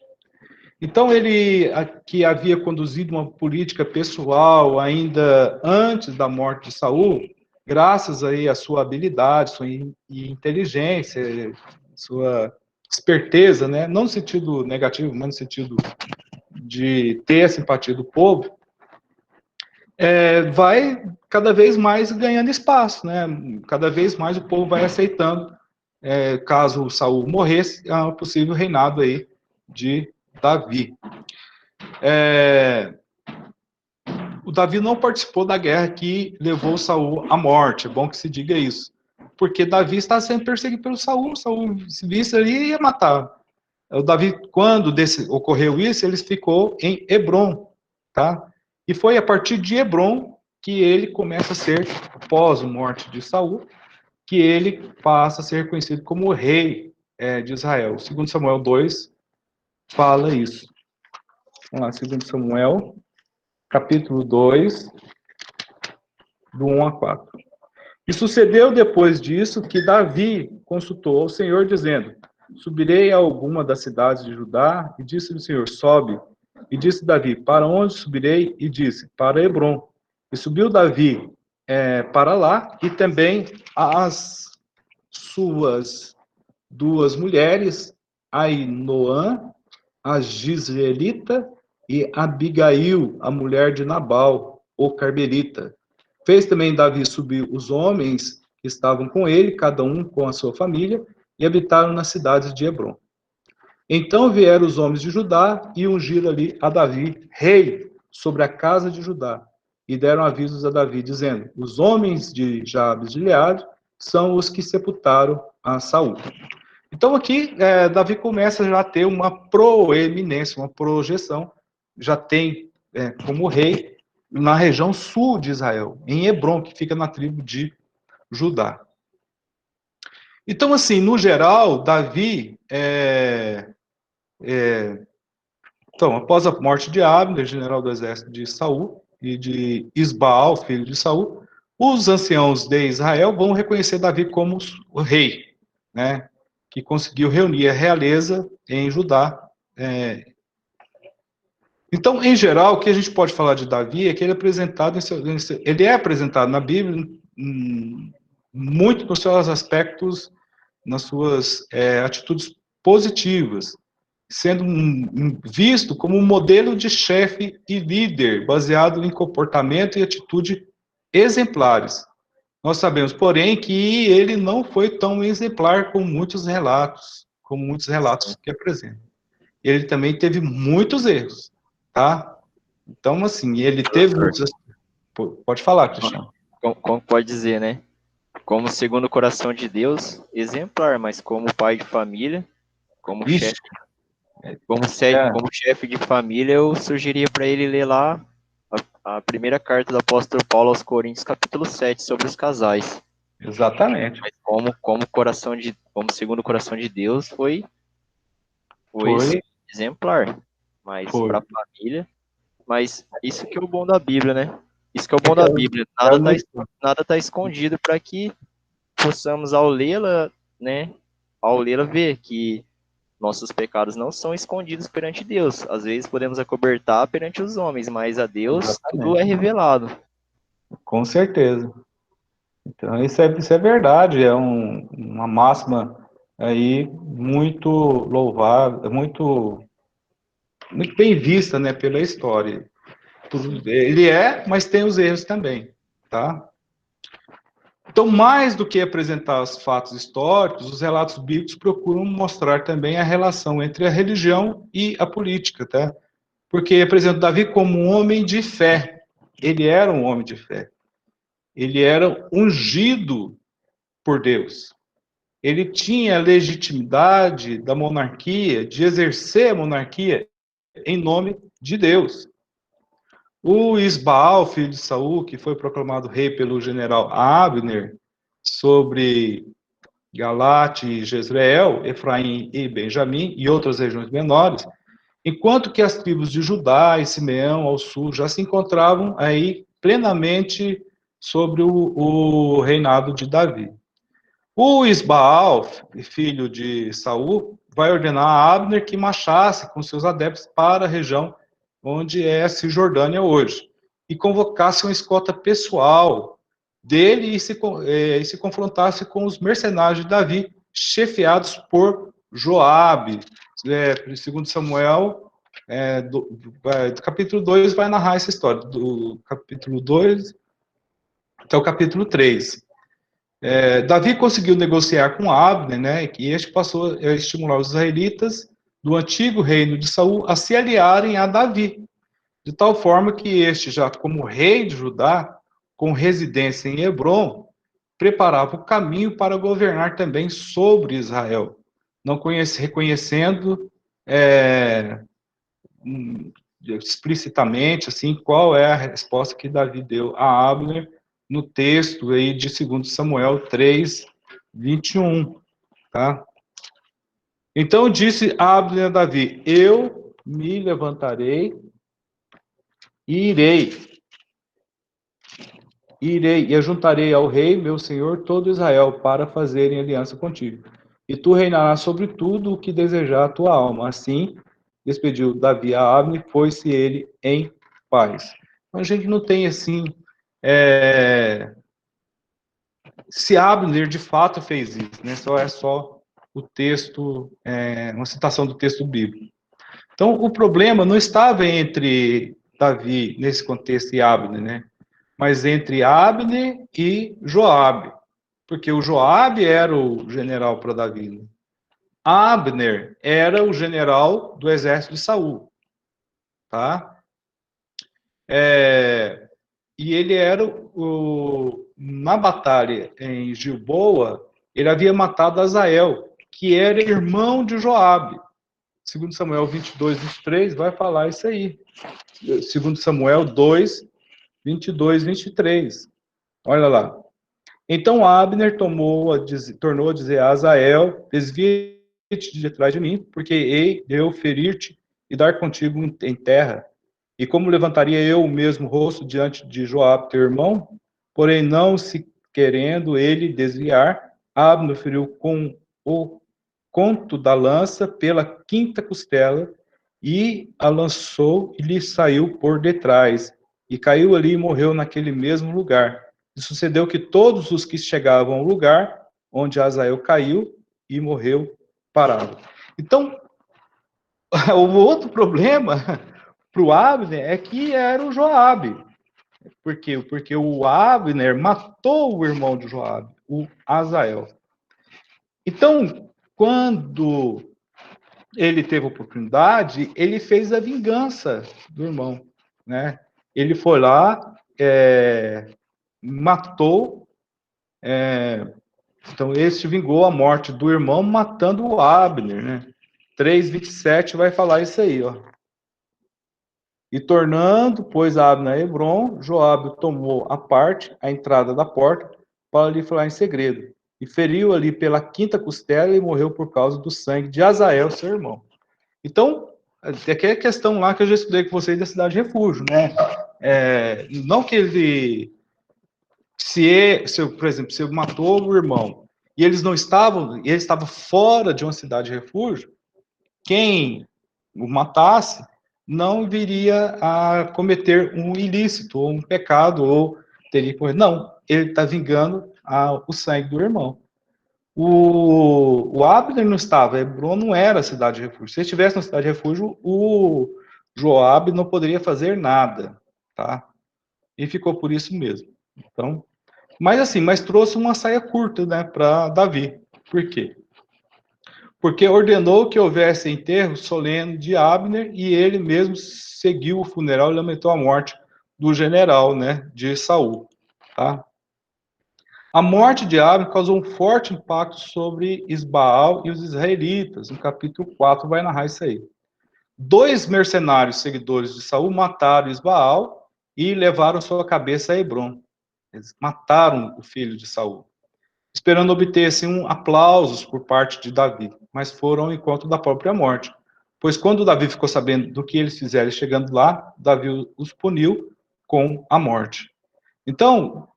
Então, ele que havia conduzido uma política pessoal ainda antes da morte de Saul, graças aí à sua habilidade, sua inteligência, sua esperteza, né? Não no sentido negativo, mas no sentido de ter a simpatia do povo, vai cada vez mais ganhando espaço, né? Cada vez mais o povo vai aceitando, caso Saul morresse, o possível reinado aí de Davi. O Davi não participou da guerra que levou Saul à morte, é bom que se diga isso, porque Davi está sendo perseguido pelo Saul, se visse ali ia matar. O Davi, quando ocorreu isso, ele ficou em Hebrom, tá? E foi a partir de Hebrom que ele começa a ser, após a morte de Saul, que ele passa a ser reconhecido como rei de Israel. Segundo Samuel 2 fala isso. Vamos lá, segundo Samuel, capítulo 2, do 1 a 4. E sucedeu depois disso que Davi consultou ao Senhor, dizendo: subirei a alguma das cidades de Judá? E disse-lhe o Senhor: sobe. E disse Davi: para onde subirei? E disse: para Hebrom. E subiu Davi para lá, e também as suas duas mulheres, Ainoã, a Gisraelita, e Abigail, a mulher de Nabal, o Carmelita. Fez também Davi subir os homens que estavam com ele, cada um com a sua família, e habitaram nas cidades de Hebrom. Então vieram os homens de Judá e ungiram ali a Davi, rei, sobre a casa de Judá. E deram avisos a Davi, dizendo: os homens de Jabes de Gileade são os que sepultaram a Saul. Então aqui Davi começa já a ter uma proeminência, uma projeção, já tem como rei na região sul de Israel, em Hebrom, que fica na tribo de Judá. Então, assim, no geral, Davi, então, após a morte de Abner, general do exército de Saul, e de Isbaal, filho de Saul, os anciãos de Israel vão reconhecer Davi como o rei, né, que conseguiu reunir a realeza em Judá. Então, em geral, o que a gente pode falar de Davi é que ele é apresentado na Bíblia muito nos seus aspectos, nas suas atitudes positivas, sendo visto como um modelo de chefe e líder, baseado em comportamento e atitude exemplares. Nós sabemos, porém, que ele não foi tão exemplar como muitos relatos que apresentam. Ele também teve muitos erros, tá? Então, assim, ele teve muitos... Pode falar, Cristiano. Como pode dizer, né? Como segundo o coração de Deus, exemplar, mas como pai de família, como chefe, como chefe de família, eu sugeriria para ele ler lá a primeira carta do apóstolo Paulo aos Coríntios, capítulo 7, sobre os casais. Exatamente. Mas como segundo o coração de Deus, foi exemplar, mas para a família. Mas isso que é o bom da Bíblia, né? Isso que é o bom da Bíblia. Nada tá escondido para que possamos, ao lê-la, né? Ao lê-la, ver que nossos pecados não são escondidos perante Deus. Às vezes podemos acobertar perante os homens, mas a Deus tudo é revelado. Com certeza. Então, isso é verdade, é uma máxima aí muito louvável, muito bem vista, né, pela história. Ele mas tem os erros também, tá? Então, mais do que apresentar os fatos históricos, os relatos bíblicos procuram mostrar também a relação entre a religião e a política, tá? Porque apresenta Davi como um homem de fé. Ele era um homem de fé. Ele era ungido por Deus. Ele tinha a legitimidade da monarquia, de exercer a monarquia em nome de Deus. O Isbaal, filho de Saul, que foi proclamado rei pelo general Abner, sobre Galate e Jezreel, Efraim e Benjamim, e outras regiões menores, enquanto que as tribos de Judá e Simeão, ao sul, já se encontravam aí plenamente sobre o reinado de Davi. O Isbaal, filho de Saul, vai ordenar a Abner que marchasse com seus adeptos para a região onde é a Cisjordânia hoje, e convocasse uma escolta pessoal dele e se confrontasse com os mercenários de Davi, chefiados por Joabe. Segundo Samuel, do capítulo 2 vai narrar essa história, do capítulo 2 até o capítulo 3. Davi conseguiu negociar com Abner, né, e este passou a estimular os israelitas do antigo reino de Saul a se aliarem a Davi, de tal forma que este, já como rei de Judá, com residência em Hebrom, preparava o caminho para governar também sobre Israel, não reconhecendo explicitamente assim qual é a resposta que Davi deu a Abner no texto aí de 2 Samuel 3, 21, tá? Então disse Abner a Davi: eu me levantarei e irei e ajuntarei ao rei, meu senhor, todo Israel, para fazerem aliança contigo. E tu reinarás sobre tudo o que desejar a tua alma. Assim, despediu Davi a Abner, foi-se ele em paz. Então, a gente não tem, assim, se Abner de fato fez isso, né? Só o texto, uma citação do texto bíblico. Então, o problema não estava entre Davi, nesse contexto, e Abner, né? Mas entre Abner e Joabe, porque o Joabe era o general para Davi. Né? Abner era o general do exército de Saul, tá? E ele era na batalha em Gilboa, ele havia matado Azael, que era irmão de Joabe. Segundo Samuel 22, 23, vai falar isso aí. Segundo Samuel 2, 22, 23. Olha lá. Então Abner tornou a dizer a Azael: desvia-te de trás de mim, porque hei de eu ferir-te e dar contigo em terra. E como levantaria eu o mesmo rosto diante de Joabe, teu irmão? Porém, não se querendo ele desviar, Abner feriu com o conto da lança pela quinta costela e a lançou e lhe saiu por detrás. E caiu ali e morreu naquele mesmo lugar. E sucedeu que todos os que chegavam ao lugar onde Azael caiu e morreu pararam. Então, o outro problema para o Abner é que era o Joabe. Por quê? Porque o Abner matou o irmão de Joabe, o Azael. Então, quando ele teve a oportunidade, ele fez a vingança do irmão, né? Ele foi lá, matou, então esse vingou a morte do irmão matando o Abner, né? 3:27 vai falar isso aí, ó. E tornando, pois, Abner a Hebrom, Joabe tomou a parte, a entrada da porta, para lhe falar em segredo. E feriu ali pela quinta costela e morreu por causa do sangue de Azael, seu irmão. Então, aquela questão lá que eu já estudei com vocês da cidade de refúgio, né? Não que ele, por exemplo, se matou o irmão e eles não estavam, e ele estava fora de uma cidade de refúgio, quem o matasse não viria a cometer um ilícito ou um pecado ou teria que. Não, ele está vingando o sangue do irmão. O Abner não estava, Hebrom não era a cidade de refúgio. Se ele estivesse na cidade de refúgio, o Joabe não poderia fazer nada, tá? E ficou por isso mesmo. Então, mas trouxe uma saia curta, né, para Davi. Por quê? Porque ordenou que houvesse enterro solene de Abner e ele mesmo seguiu o funeral e lamentou a morte do general, né, de Saul, tá? A morte de Abner causou um forte impacto sobre Isbaal e os israelitas. No capítulo 4 vai narrar isso aí. 2 mercenários seguidores de Saul mataram Isbaal e levaram sua cabeça a Hebrom. Eles mataram o filho de Saul, esperando obter assim, aplausos por parte de Davi, mas foram ao encontro da própria morte. Pois quando Davi ficou sabendo do que eles fizeram chegando lá, Davi os puniu com a morte. Então,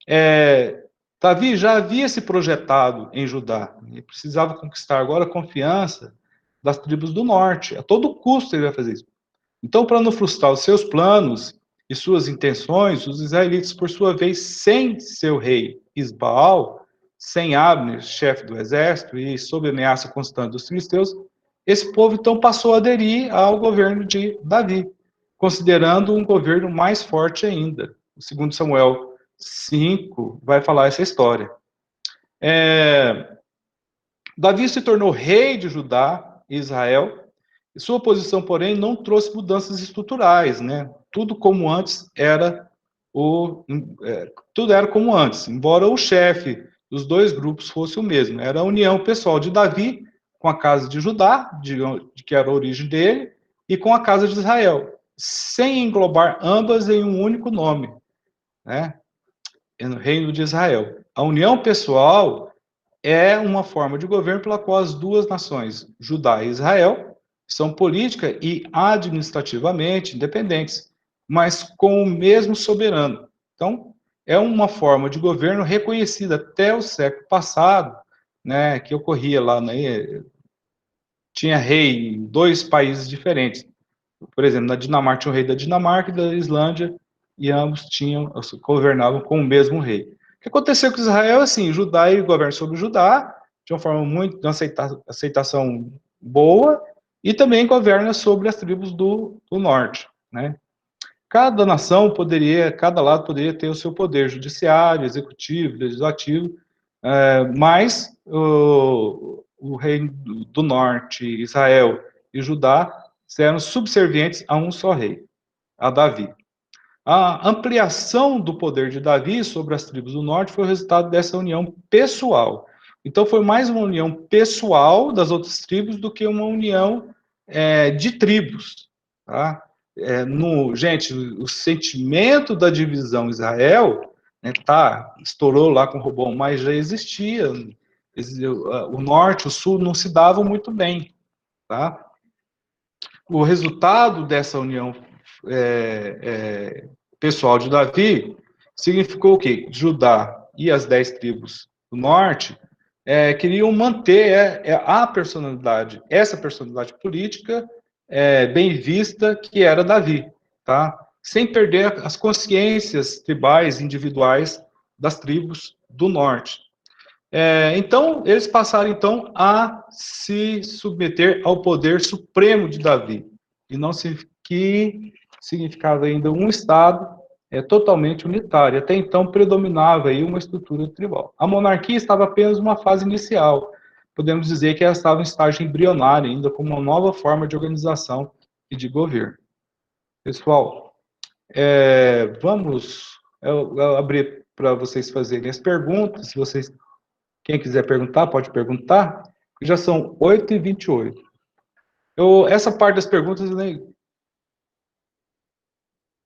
Davi já havia se projetado em Judá. Ele precisava conquistar agora a confiança das tribos do norte. A todo custo ele vai fazer isso. Então, para não frustrar os seus planos e suas intenções, os israelitas, por sua vez, sem seu rei Isbaal, sem Abner, chefe do exército, e sob ameaça constante dos filisteus, esse povo então passou a aderir ao governo de Davi, considerando um governo mais forte ainda. O 2 Samuel 5 vai falar essa história. Davi se tornou rei de Judá e Israel, e sua posição, porém, não trouxe mudanças estruturais, né? Tudo como antes era tudo era como antes, embora o chefe dos dois grupos fosse o mesmo. Era a união pessoal de Davi com a casa de Judá, de que era a origem dele, e com a casa de Israel, sem englobar ambas em um único nome, né? No reino de Israel. A união pessoal é uma forma de governo pela qual as duas nações, Judá e Israel, são política e administrativamente independentes, mas com o mesmo soberano. Então, é uma forma de governo reconhecida até o século passado, né, que ocorria lá, né, tinha rei em dois países diferentes. Por exemplo, na Dinamarca tinha o rei da Dinamarca e da Islândia, e ambos governavam com o mesmo rei. O que aconteceu com Israel, assim, Judá e o governo sobre Judá, de uma forma muito, de uma aceitação boa, e também governa sobre as tribos do norte, né? Cada cada lado poderia ter o seu poder judiciário, executivo, legislativo, mas o reino do norte, Israel e Judá, eram subservientes a um só rei, a Davi. A ampliação do poder de Davi sobre as tribos do norte foi o resultado dessa união pessoal. Então, foi mais uma união pessoal das outras tribos do que uma união de tribos. Tá? Gente, o sentimento da divisão Israel, né, estourou lá com Robão, mas já existia. O norte e o sul não se davam muito bem. Tá? O resultado dessa união pessoal de Davi significou o quê? Judá e as 10 tribos do norte queriam manter essa personalidade política bem vista que era Davi, tá? Sem perder as consciências tribais individuais das tribos do norte. Então, eles passaram, então, a se submeter ao poder supremo de Davi, e não que significava ainda um Estado totalmente unitário. Até então, predominava aí uma estrutura tribal. A monarquia estava apenas numa fase inicial. Podemos dizer que ela estava em estágio embrionário, ainda como uma nova forma de organização e de governo. Pessoal, vamos eu abrir para vocês fazerem as perguntas. Se quem quiser perguntar, pode perguntar. Já são 8h28. Essa parte das perguntas eu